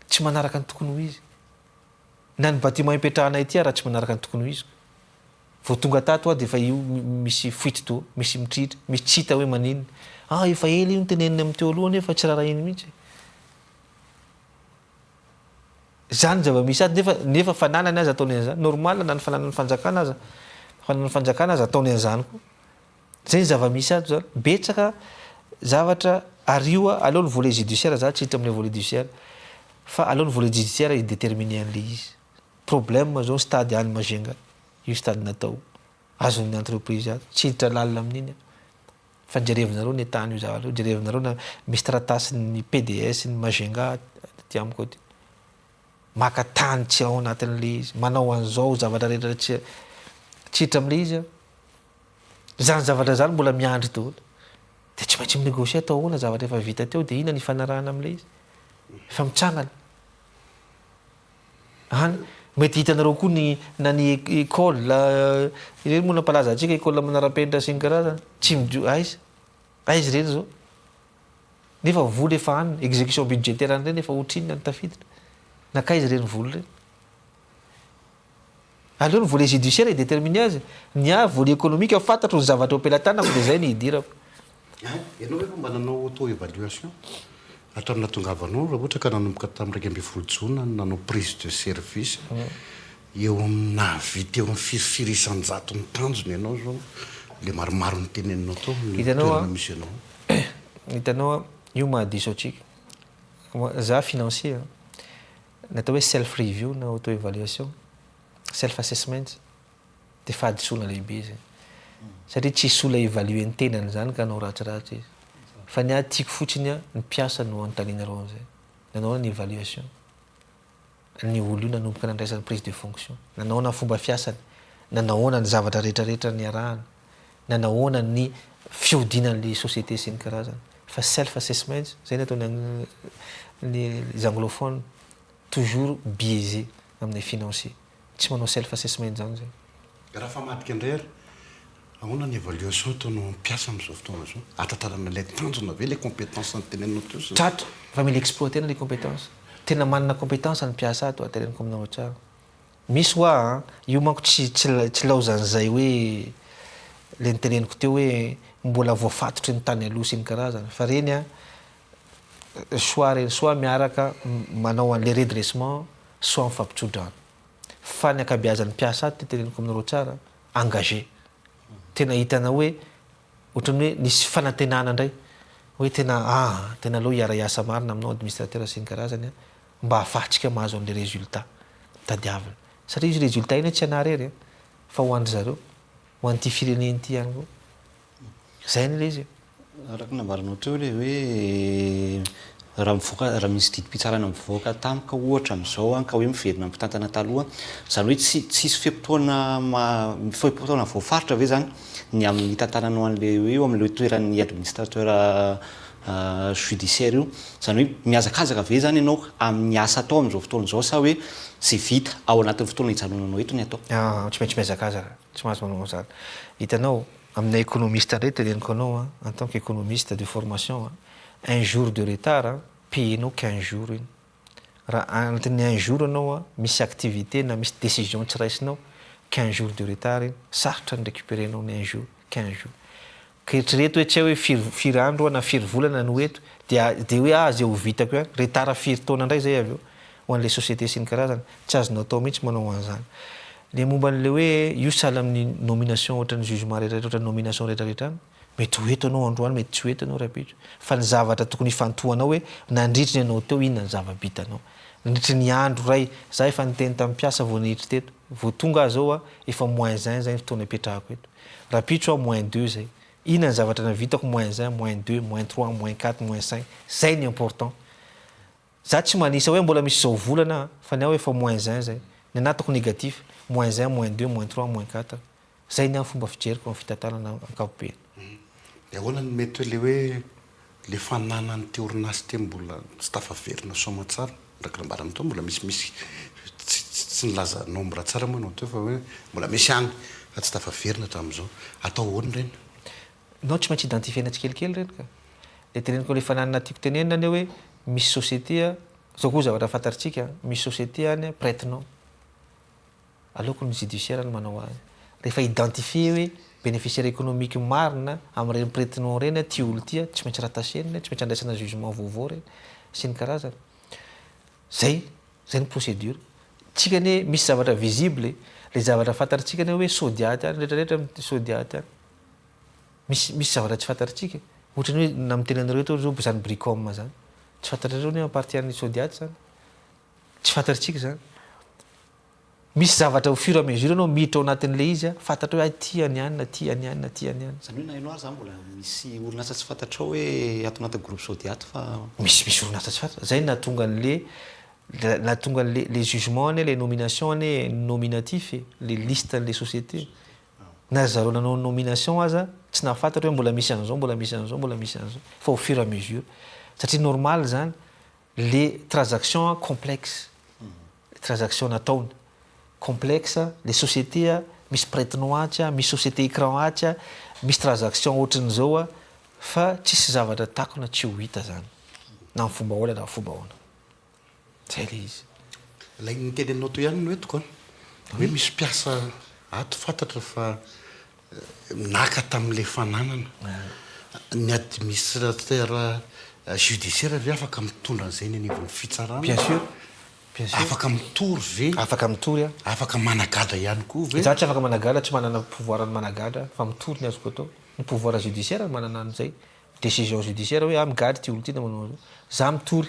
tsy manaraka ny tokony ho izy na ny bâtiment ipetrahanay ity raha tsy manaraka ny tokony ho izy vao tonga tato dia efa io misy fuite d'eau misy mitritra misy tsy hita hoe maninona efa ela io nyteneniny amin'ny teo aloha nefa tsy raha iny mihitsy zany zava-misy azy nefa fananany azy ataony an'izany normal na ny fananany fanjakana aza fananany fanjakana azy ataony an'izany koa zay ny zava-misy azy zany betsaka zavatra arioa aleony volet judiciaire za tsy hitra amin'ny volet judiciaire fa aleony volet judiciaire idéterminer an'le izy problème zao stade any Mazenga io stade natao azon'ny entreprise azy tsy hiditra lalina amin'iny fa jerevinareo ny tany io zavatra jerevinareo na misy tratasiny PDS ny Mazenga ty amiko ty maka tany tsy ao anatin'le izy manao an'izao zavatra rehetra tsy hiditra amin'le izy zany zavatra zany mbola miandry daholo dia tsy maintsy minégocier atao ahoana zavatra efa vita teo dia inona ny fanarahana amin'le izy efa mitsangana any mety hitanareo koa na ny école ireny moa nampalaza antsika école manara-penitra sy ny karazana tsy aizy ireny zao nefa vola efa any exécution budgétaire an'ireny efa ohatrinona ny tafiditra nakaizy ireny vola ireny aleo ny volet judiciaire idéterminer azy ny volet économique fantatro ny zavatra eo ampelantanako dia zay ny hidirako ianao hoe mba nanao auto évaluation hatrany natongavanao raha ohatra ka nanomboka tamin'ny 2 jona nanao prise de service eo amina vita eo amin'ny firifiry isan-jato ny tanjony ianao zao le maromaro ny teneninao tao ny toerana misy ianao hitanao io mahadiso atsika za financier natao hoe self review na auto évaluation self assessment dia fahadisoana lehibe zay satria tsisy olona évalue ny tenany zany ka anao ratsiratsy izy fa ny ahy tiako fotsiny ny mpiasa no anontanianareo an'izay nanao ny évaluation ny olo io nanomboka nandraisan'ny prise de fonction nanahoana ny fomba fiasany nanahoana ny zavatra rehetrarehetra ny arahany nanahoana ny fiodinan'le société sy ny karazany fa self assessment zay nataony les anglophones toujours biaisé amin'ny financier tsy manao self assessment zany zay raha famadika indray ary ahoana ny évaluation ataonao mpiasa amin'izao fotoana zao atantarana ilay tanjona ve les compétences ny teneninao teo tratra fa mila exploiter les compétences tena manana compétence ny mpiasa ato atereniko aminao tsara misy hoa io manko tsy laozan'izay hoe le niteneniko teo hoe mbola voafatotry ny tany aloha sy ny karazana fa reny soit miaraka manao an'le redressement soit mifampitrodrano fa ny akabeazan'ny mpiasa ato teneniko aminareo tsara engagé tena hitana hoe ohatrany hoe nisy fanantenana indray hoe tena aloha hiara-iasa marina aminao administrateur sy ny karazany mba hahafahantsika mahazo an'le résultat tadiavina satria izy résultat iny tsy anarery fa ho andry zareo ho an'ity fireneny ity ihany koa zay ny le izy araka nambaranao teo le hoe raha misy didim-pitsarana mivoaka tamika ohatra amin'izao ka hoe miverina mpitantana taloha zany hoe tsisy fiam-potoana voafaritra ve zany ny amin'ny tantananao an'le hoe eo amin'le toeran'ny administrateur judiciaire io zany hoe miazakazaka ve zany ianao amin'ny asa atao amin'izao fotoana izao sa hoe zay vita ao anatin'ny fotoana hijanonanao eto ny atao tsy maintsy miazakazaka tsy mahazo manao zany hitanao amina économiste indray teneniko anao en tant qu'économiste de formation un jour de retard payenao 15 jours iny raha anatin'ny 1 jour anao misy activité na misy décision tsy raisinao 15 jours de retard iny sarotra ny récupérenao ny 1 jour 15 jours ka eritrereto hoe tsy hoe firy andro na firy volana no eto dia hoe zay ho vitako hoe retard firy taona indray zay avy eo ho an'le société sy ny karazany tsy azonao atao mihitsy manao an'izany le momba n'le hoe io sahala amin'ny nomination ohatran'ny jugement rehetrarehetra ohatran'ny nomination rehetrarehetra mety ho eto anao androany mety tsy ho eto anao rapitro fa ny zavatra tokony hifantohanao hoe nandritry ny anao teo inona ny zava-bitanao nandritry ny andro ray za efa niteny tamin'ny mpiasa vao nidritry teto vao tonga zao efa -1 zay fotoana ipetrahako eto rapitro -2 zay inona ny zavatra navitako -1 -2 -3 -4 -5 zay ny important za tsy manisa hoe mbola misy zao volana fa ny aho efa -1 zay ny ny anahy toko négatif -1 -2 -3 -4 zay ny amin'ny fomba fijeriko amin'ny fitantanana ankapobeny. De ahoana ny mety hoe le hoe le fananany te orinasy te mbola tsy tafaverina soma tsara ndraky rambarana tao mbola misy tsy nilaza nombre tsara moa anao teo fa hoe mbola misy any fa tsy tafaverina hatramin'izao atao ahoany reny. Nao tsy maintsy identifiena tsikelikely reny ka le teneniko le fananana tiako tenenina any hoe misy société zao koa zavatra fantaritsika misy société any prête-nom aleoko ny judiciaire ny manao azy rehefa identifier hoe bénéficiaire économique marina amin'ireny prête-nom reny ty olo ty tsy maintsy ratasenina tsy maintsy andraisana jugement vaovao reny sy ny karazana zay ny procédure tsika ne misy zavatra visible le zavatra fantaritsika ne hoe sodiaty any rehetrarehetra sodiaty any misy zavatra tsy fantaritsika ohatrany hoe na miteny anareo to zao zany bricom zany tsy fantatrareo ne apartie ny sodiaty zany tsy fantaritsika zany misy zavatra au fur et à mesure anao miditra ao anatin'le izy fantatra hoe ty any anina ty any anina ty any anina zany hoe na inoary zany mbola misy orinasa tsy fantatrao hoe ato anaty groupe sodiaty fa misy orinasa tsy fantatra zay natonga an'le jugement any les nominations any nominatif les listes les sociétés na zareo nanao nomination aza tsy nafantatra hoe mbola misy an'izao mbola misy an'izao mbola misy an'izao fa au fur et à mesure satria normal zany les transactions complexes transaction nataony complexe les sociétés misy prête-nom aty misy société écran aty misy transaction ohatran'izao fa tsisy zavatra takona tsy ho hita zany na amin'ny fomba ahoana na fomba ahoana zay le izy lay niteny anao to ihany no etiko hoe misy mpiasa ato fantatra fa naka tamin'le fananana ny administrateur judiciaire ve afaka mitondra an'izay ny anivon'ny fitsarana bien sûr afaka mitory ve afaka mitory afaka managadra ihany koa ve za tsy afaka managadra tsy manana pouvoir ny managadra fa mitory ny azoko atao ny pouvoir judiciaire ny manana an'izay décision judiciaire hoe migady ty olo ty na manao za mitory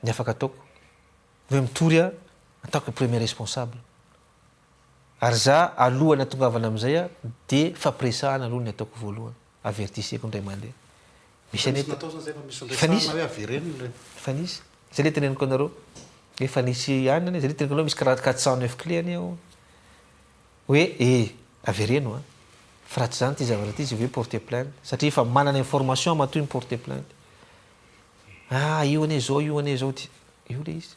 ny afaka ataoko hoe mitory ataoko premier responsable ary za alohany atongavana amin'izay de fampiresahana aloha ny ataoko voalohany avertisseko ndray mandeha misy anety fa nisy zay le teneniko anareo efa nisy anina zay le teneniko anareo misy karaha 409 clé any ao hoe avereno fa raha tsy zany ty zavatra ty izy hoe porter plainte satria efa manana information matoy ny porter plainte io ane zao ty io le izy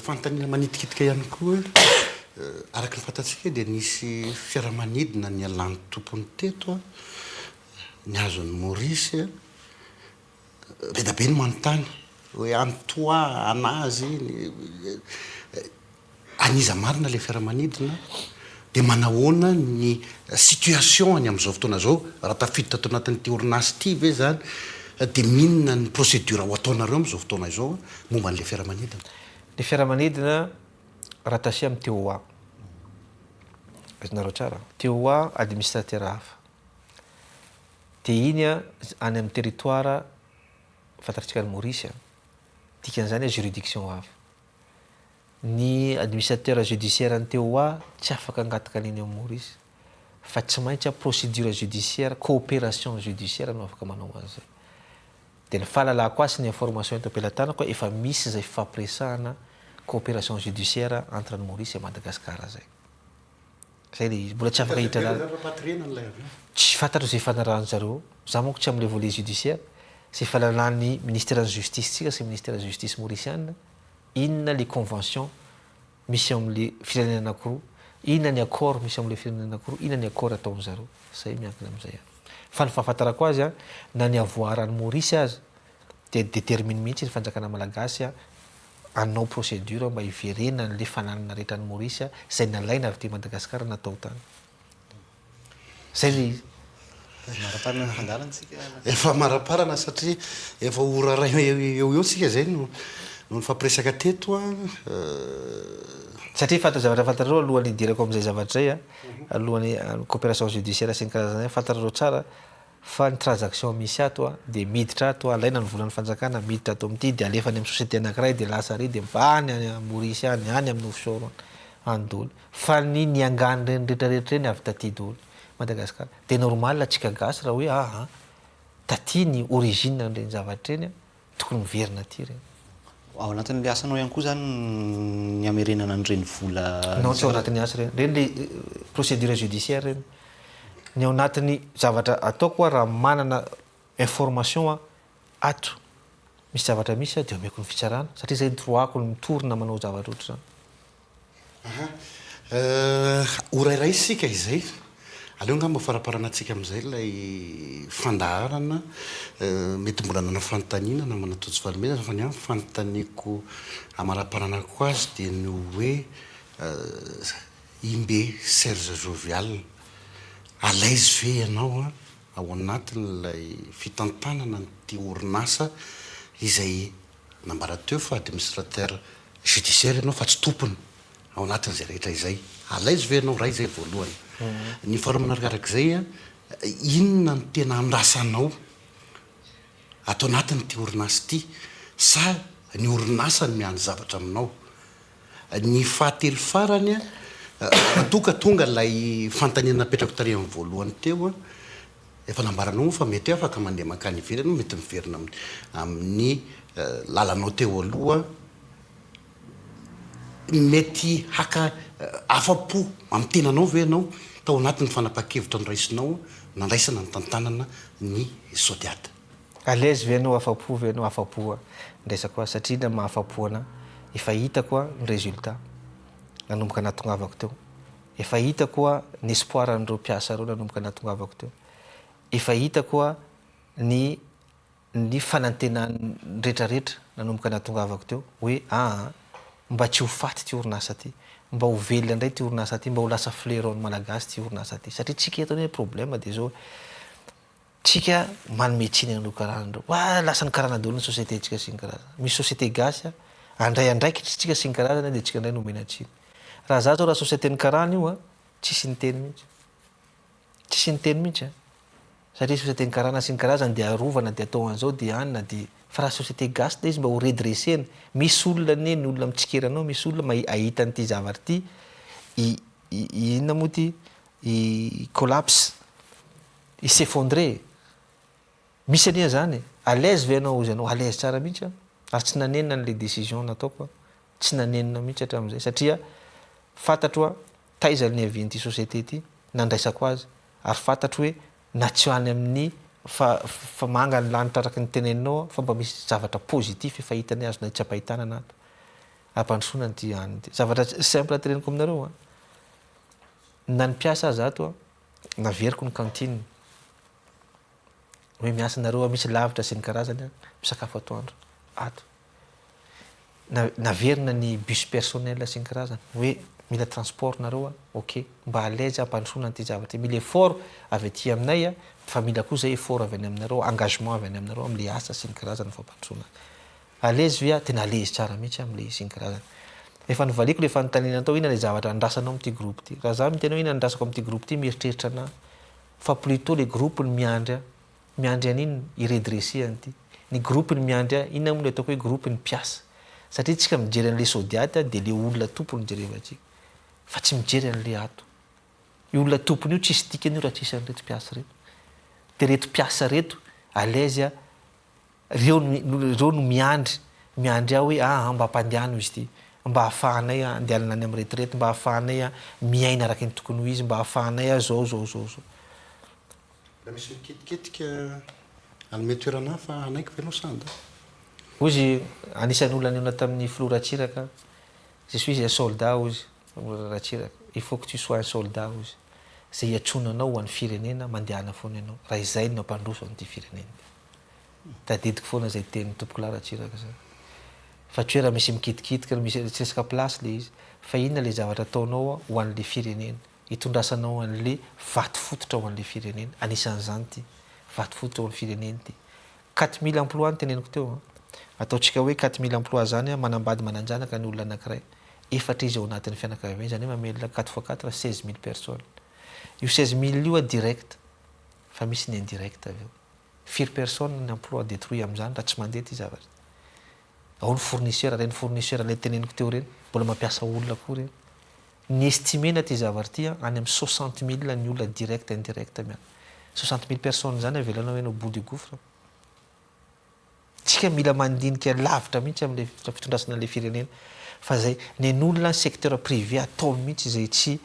fantaniana manitikitika ihany koa araky ny fantatsika dia nisy fiaramanidina ny alany tompony teto ny azon'ny Maurice be da be ny manontany hoe antoa anazy aniza marina le fiaramanidina dia manahoana ny situation any amin'izao fotoana zao raha tafiditra ato anatin'ity orinasy ity ve zany dia minona ny procédure ho ataonareo amin'izao fotoana izao momba n'le fiaramanidina le fiaramanidina rattaché amin'ny TOA azonareo tsara TOA administrateur hafa dia iny any amin'ny territoire fantatritsika ny Maurice dikan'izany juridiction hafa ny administrateur judiciaire ny TOA tsy afaka angataka an'iny amin'ny Maurice fa tsy maintsy procédure judiciaire coopération judiciaire no afaka manao azy dia ny fahalalako azy ny information eto am-pelantanako efa misy zay fampiresahana coopération judiciaire entre ny Maurice et Madagascar zay le izy mbola tsy afaka hitra tsy fantatra zay fanarahany zareo za monko tsy amin'le volet judiciaire zay fahalalany ministère de justice tsika sy ministère de justice mauricienne inona les conventions misy amin'le firenena anankiroa inona ny accord misy amin'le firenena anankiroa inona ny accord ataony zareo zay miankina amin'izay fa ny fahafantarako azy na ny avoarany Maurice azy dia détermine mihitsy ny fanjakana malagasy anao procédure mba hiverena n'le fananana rehetra ny Maurice zay nalaina avy ty Madagascar natao tany zay le izy maraparana fandalantsika efa maraparana satria efa oraray eo tsika zay no ny fampiresaka teto satria fanta zavatra fantarareo alohan'ny idirako amin'izay zavatra zay alohan'ny coopération judiciaire sy ny karazana fantarareo tsara fa ny transaction misy ato dia miditra ato alaina ny volan'ny fanjakana miditra ato amin'ity dia alefany amin'ny société anankiray dia lasa ry dia mbany any Maurice any amin'ny offshore any-dolo fa ny niangany reny rehetrarehetra reny avy taty dolo Madagascar dia normal atsika gasy raha hoe taty ny origine n'ireny zavatra reny tokony miverina aty reny ao anatin'le asanao ihany koa zany ny amerenana an'ireny vola non tsy ao anatin'ny asa reny reny le procédure judiciaire reny ny ao anatin'ny zavatra ataoko a raha manana information a ato misy zavatra misy a de omeko ny fitsarana satria zay droako ny mitorina manao zavatra oatra zany orairay sika izay aleo nga mba faraparana antsika amin'izay lay fandaharana mety mbola nana fanontaniana na manatotsy valomena fa ny a fanontaniako amaraparanako azy dia ny hoe imbe Serge Jovial alaizy ve ianao a ao anatin'lay fitantanana nyty orinasa izay nambara teo fa administrateur judiciaire ianao fa tsy tompony ao anatin'izay rehetra izay alaizy ve ianao ray zay voalohany ny fara manarakarak'izay a inona ny tena andrasanao atao anatin'ity orinasa ity sa ny orinasa ny miany zavatra aminao ny fahatelo farany a toka tonga lay fantaniana napetrako tary amin'ny voalohany teo a efa nambaranao fa mety hoe afaka mandeha makany ivelany no mety miverina amin'ny lalanao teo aloha mety haka afa-po amin'ny tenanao ve ianao tao anatin'ny fanapa-kevitra nyraisinao nandraisana ny tantanana ny sodiata alaizy ve anao afa-po ve anao afa-po ndraisako a satria na mahafa-poana efa hitako a ny résultat nanomboka natongavako teo efa hitako a ny espoir an'ireo mpiasa reo nanomboka natongavako teo efa hitako a ny fanantenany rehetrarehetra nanomboka natongavako teo hoe mba tsy ho faty ty orinasa ty mba ho velona indray ty orinasa ty mba ho lasa fleuron malagasy ty orinasa ty satria tsika eto hoe problème de zao tsika manometsiny an'ireo karahan'ireo lasa ny karana daholo ny société tsika sy ny karazana misy société gasy andray andraikitra tsika sy ny karazana de tsika indray nomenatsiny raha za zao raha société ny karana io a tsisy ny teny mihitsy tsisy ny teny mihitsy satria société ny karana sy ny karazana de arovana de atao an'izao de anina de fa raha société gasy de izy mba ho redressena misy olona ny olona mitsikeranao misy olona ahita n'ity zavatra ty inona moa ty i collapse i s'effondrer misy ania zany à l'aise ve anao ozy anao à l'aise tsara mihitsy ary tsy nanenina n'le décision nataoko tsy nanenina mihitsy hatramin'izay satria fantatro a taiza ny avian'ity société ty nandraisako azy ary fantatro hoe na tsy any amin'ny fa manga ny lanitra araky ny teneninao fa mba misy zavatra positif efa hitany azo na tsy ampahitana anato ampandrosoana ty any ty zavatra simple tereniko aminareo na ny mpiasa azy ato naveriko ny cantine hoe miasa nareo misy lavitra sy ny karazany misakafo atoandro ato naverina ny bus personnel sy ny karazany hoe mila transport nareo ok mba alaise ampandrosoana ty zavatra mila effort avy aty aminay fa mila koa zay effort avy any aminareo engagement avy any aminareo am'le asa sy ny karazany fampandrosoana alaizy ve tena alaizy tsara mihitsy am'le sy ny karazany efa nivaliko le fanontaniana tao ina le zavatra andrasanao am'ty groupe ty raha za mitena hoe ina andrasako am'ty groupe ty mieritreritra ana fa plutôt le groupe ny miandry an'iny iredresser an'ity ny groupe ny miandry inona moa le ataoko hoe groupe ny mpiasa satria tsika mijery an'le sodiaty de le olona tompony jerevantsika fa tsy mijery an'le ato i olona tompony io tsisy dikany io raha tsisy an'reto mpiasa reto de reto mpiasa reto alaizy reo no miandry aho hoe mba hampandehano izy ty mba hahafahanay andehanana any amin'ny retirety mba hahafahanay miaina araky ny tokony ho izy mba hahafahanay zao la misy miketiketika anome toerana fa anaiky ve anao sanda ozy anisan'ny olona niona tamin'ny filoratsiraka je suis un soldat ozy ratsiraka il faut que tu sois un soldat ozy zay iatsonanao ho an'ny firenena mandehana foana ianao raha izay no ampandroso an'ity firenena tadidiko foana zay teny tompoko laratsiraka zay fa tsy hoe raha misy mikitikitika misy tsy resaka place le izy fa inona le zavatra ataonao ho an'le firenena hitondrasanao an'le vaty fototra ho an'le firenena anisan'izany ty vaty fototra ho an'ny firenena ty 4000 emploi ny teneniko teo ataotsika hoe 4000 emploi zany manambady mananjanaka ny olona anankiray efatra izy ao anatin'ny fianakaviana zany hoe mamelona 4x4 16000 personnes io 16000 io direct fa misy ny indirect avy eo firy personne ny emploi détruit am'izany raha tsy mandeha ty zavatra ao ny fournisseur reny fournisseur le teneniko teo reny mbola mampiasa olona koa reny ny estimena ty zavatra ty any amin'ny 60000 ny olona direct indirect miana 60000 personnes zany avelanao hoe au bout du gouffre tsika mila mandinika lavitra mihitsy am'le fitondrasana le firenena fa zay nen'olona secteur privé atao mihitsy zay tsy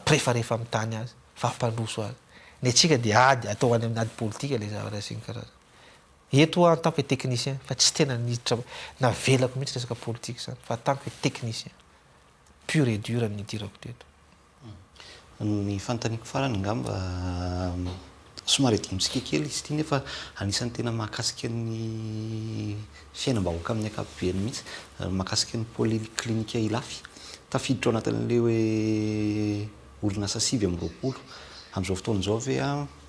préfarefa amin'ny tany azy fa ampandroso azy ny atsika de ady atao any amin'ny ady politika le zavatra sy ny karaza eto en tant que technicien fa tsy tena niditra navelako mihitsy resaka politique zany fa en tant que technicien pur et dur ny dirako teto. Ny fanontaniako farany ngamba somary adimitsika kely izy ity nefa anisan'ny tena mahakasika ny fiainam-bahoaka amin'ny akapobeany mihitsy mahakasika ny polyclinika Ilafy tafiditra ao anatin'le hoe orinasa 7 am'izao fotoan'izao ve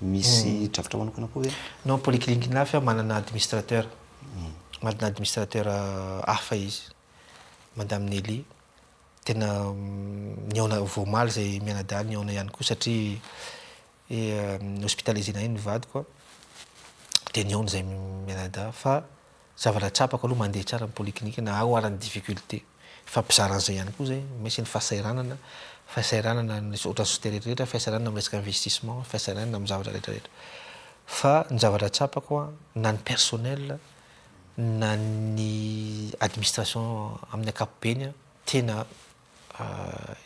misy drafitra manokana koa ve? Non, polyclinique Ilafy manana administrateur manana administrateur hafa izy madame Nelly tena niaona voamaly zay mianadahy niaona ihany koa satria hospitalisena iny vadiko de niaona zay mianadahy fa zavatra tsapako aloha mandeha tsara amin'ny polyclinique na ao arany difficulté fampizaran'izay ihany koa zay misy ny fahasairanana ny ohatra société rehetrarehetra fahasairanana amin'ny resaka investissement fahasairanana amin'ny zavatra rehetrarehetra fa ny zavatra tsapako na ny personnel na ny administration amin'ny ankapobeny tena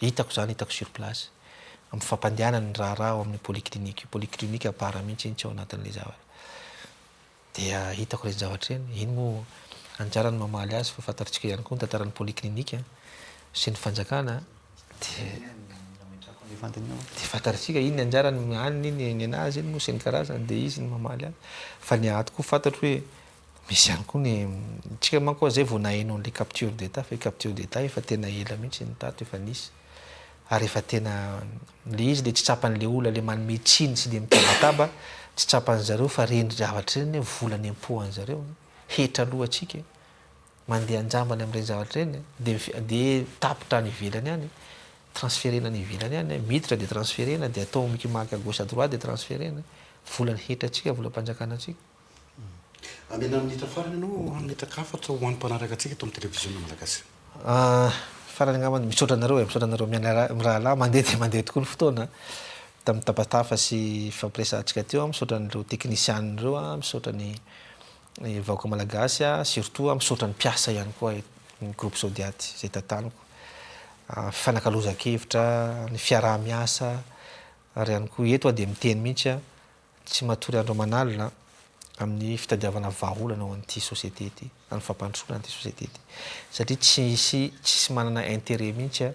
hitako sur place amin'ny fampandehanany raha ao amin'ny polyclinique apara mihitsy iny tsy ao anatin'le zavatra dia hitako reny zavatra reny iny moa anjarany mamaly azy fa fantaritsika ihany koa ny tantaran'ny polyclinique sy ny fanjakana de fantaritsika iny anjarany aniny iny anazy iny moa sy ny karazany de izy ny mamaly azy fa ny ato koa fantatro hoe misy ihany koa ny tsika manko zay vao nahaino an'le capture d'état fa capture d'état efa tena ela mihitsy ny tato efa nisy ary efa tena le izy le tsy tsapan'le olona le manome tsiny sy le mitabataba tsy tsapan'zareo fa reny zavatra reny volany am-poan'zareo hetra alohatsika mandeha anjambany amin'ireny zavatra reny de tapitra any ivelany any transférena any ivelany any miditra de transférena de atao mikimaky à gauche à droite de transférena volany hetratsika volam-panjakana atsika. Amena minitra farany ianao hanmetraka afatra ho an'ny mpanaraka atsika eto amin'ny télévision malagasy. Farany angamba misaotra anareo miraha lahy mandeha de mandeha tokoa ny fotoana tamin'ny tapatafa sy fampiresantsika teo misaotra an'ireo technician reo misaotra ny vahoaka malagasy surtout misaotra ny mpiasa ihany koa ny groupe Sodiaty zay tantaniko fanakalozan-kevitra ny fiaraha-miasa ary ihany koa eto de miteny mihitsy tsy matory andro manalina amin'ny fitadiavana vahaolana ao an'ity société ity amin'ny fampandrosoana an'ity société ity satria tsisy manana intérêt mihitsy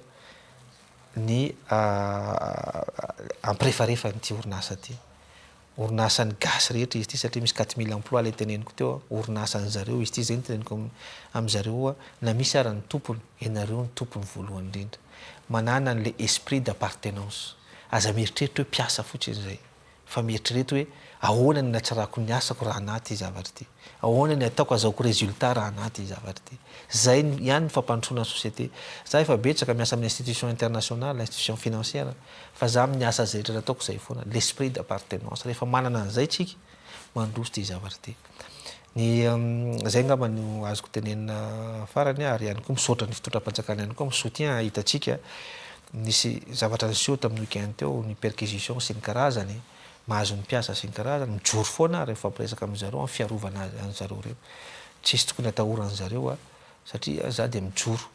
ny ampréfarefa n'ity orinasa ty orinasan'ny gasy rehetra izy ity satria misy 4000 emploi le teneniko teo orinasan'zareo izy ity zay ny teneniko amin'zareo na misy ara ny tompony ianareo ny tompony voalohany indrindra manana an'le esprit d'appartenance aza mieritreritra hoe mpiasa fotsiny zay fa mieritreritra hoe ahoana ny natsarako ny asako raha anaty zavatra ity ahoana ny ataoko azahoako résultat raha anaty zavatra ity zay ihany ny fampandrosoana société za efa betsaka miasa amin'ny institution internationale institution financière fa za amin'ny asa zay rehetra ataoko zay foana l'esprit d'appartenance rehefa manana an'izay tsika mandroso ty zavatra ity ny zay ngamba no azoko tenenina farany ary ihany koa misaotra ny fitondram-panjakana ihany koa amin'ny soutien hitatsika nisy zavatra niseho tamin'ny weekend teo ny perquisition sy ny karazany mahazo ny mpiasa sy ny karazany mijoro foana rehefa fampiresaka amin'zareo amin'ny fiarovana an'zareo reo tsisy tokony atahoran'zareo satria za de mijoro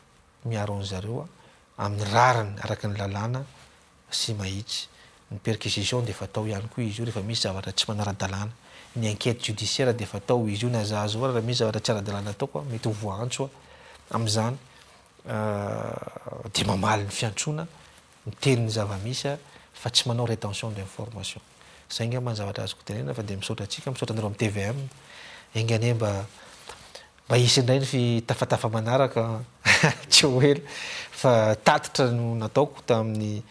miaro an'zareo amin'ny rariny araky ny lalàna sy mahitsy ny perquisition de fatao ihany koa izy io rehefa misy zavatra tsy manara-dalàna ny enquête judiciaire de fatao izy io na zahazo raha misy zavatra tsy ara-dalàna ataoko mety ho voantso amin'izany de mamaly ny fiantsoana miteny ny zava-misy fa tsy manao rétention d'information zay ngamba ny zavatra azoko tenena fa de misaotra atsika misaotra anareo amin'ny TVM engane mba hisy indray ny fitafatafa manaraka tsy ho ela fa tatitra no nataoko tamin'ny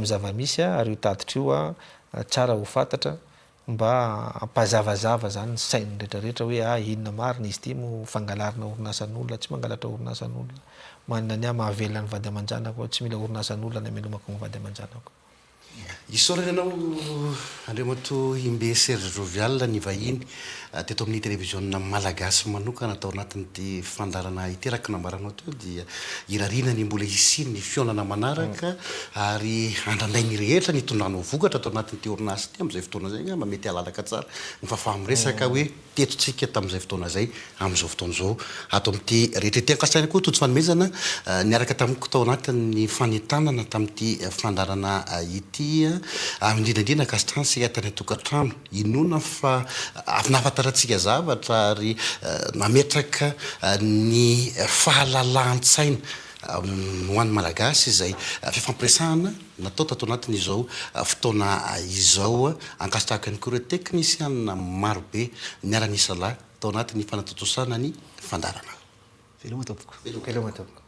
zava-misy ary io tatitra io tsara ho fantatra mba ampazavazava zany ny sainy rehetrarehetra hoe inona marina izy ity mo fangalarina orinasan'olona tsy mangalatra orinasan'olona manana ny mahavelona ny vady aman-janako tsy mila orinasan'olona ny amelomako ny vady aman-janako. Isaorana ianao Andriamato Imbe Serge Jovial ny vahiny teto amin'ny télévision malagasy manokana tao anatin'ity fandarana iteraka nambaranao teo dia irariana ny mbola hisiny ny fionana manaraka ary andranday ny rehetra ny tondranao vokatra tao anatin'ity orinasy ity amin'izay fotoana zay ngamba mety halalaka tsara ny fahafahamresaka hoe tetotsika tamin'izay fotoana zay amin'izao fotoana zao ato amin'ity rehetra ity ankasaina koa tojo fanomezana niaraka tamiko tao anatin'ny fanetanana tamin'ity fandarana ity indrindrandrindra kasitranysika tany atokantrano inona fa afinafantaratsika zavatra ary mametraka ny fahalalan-tsaina ho an'ny malagasy izay fifampiresahana natao tato anatin'izao fotoana izao ankasitraka ny koa ireo teknisiana marobe miara-nisa lahy tao anatin'ny fanatotosana ny fandarana. Veloma tompoko. Veloma tompoko.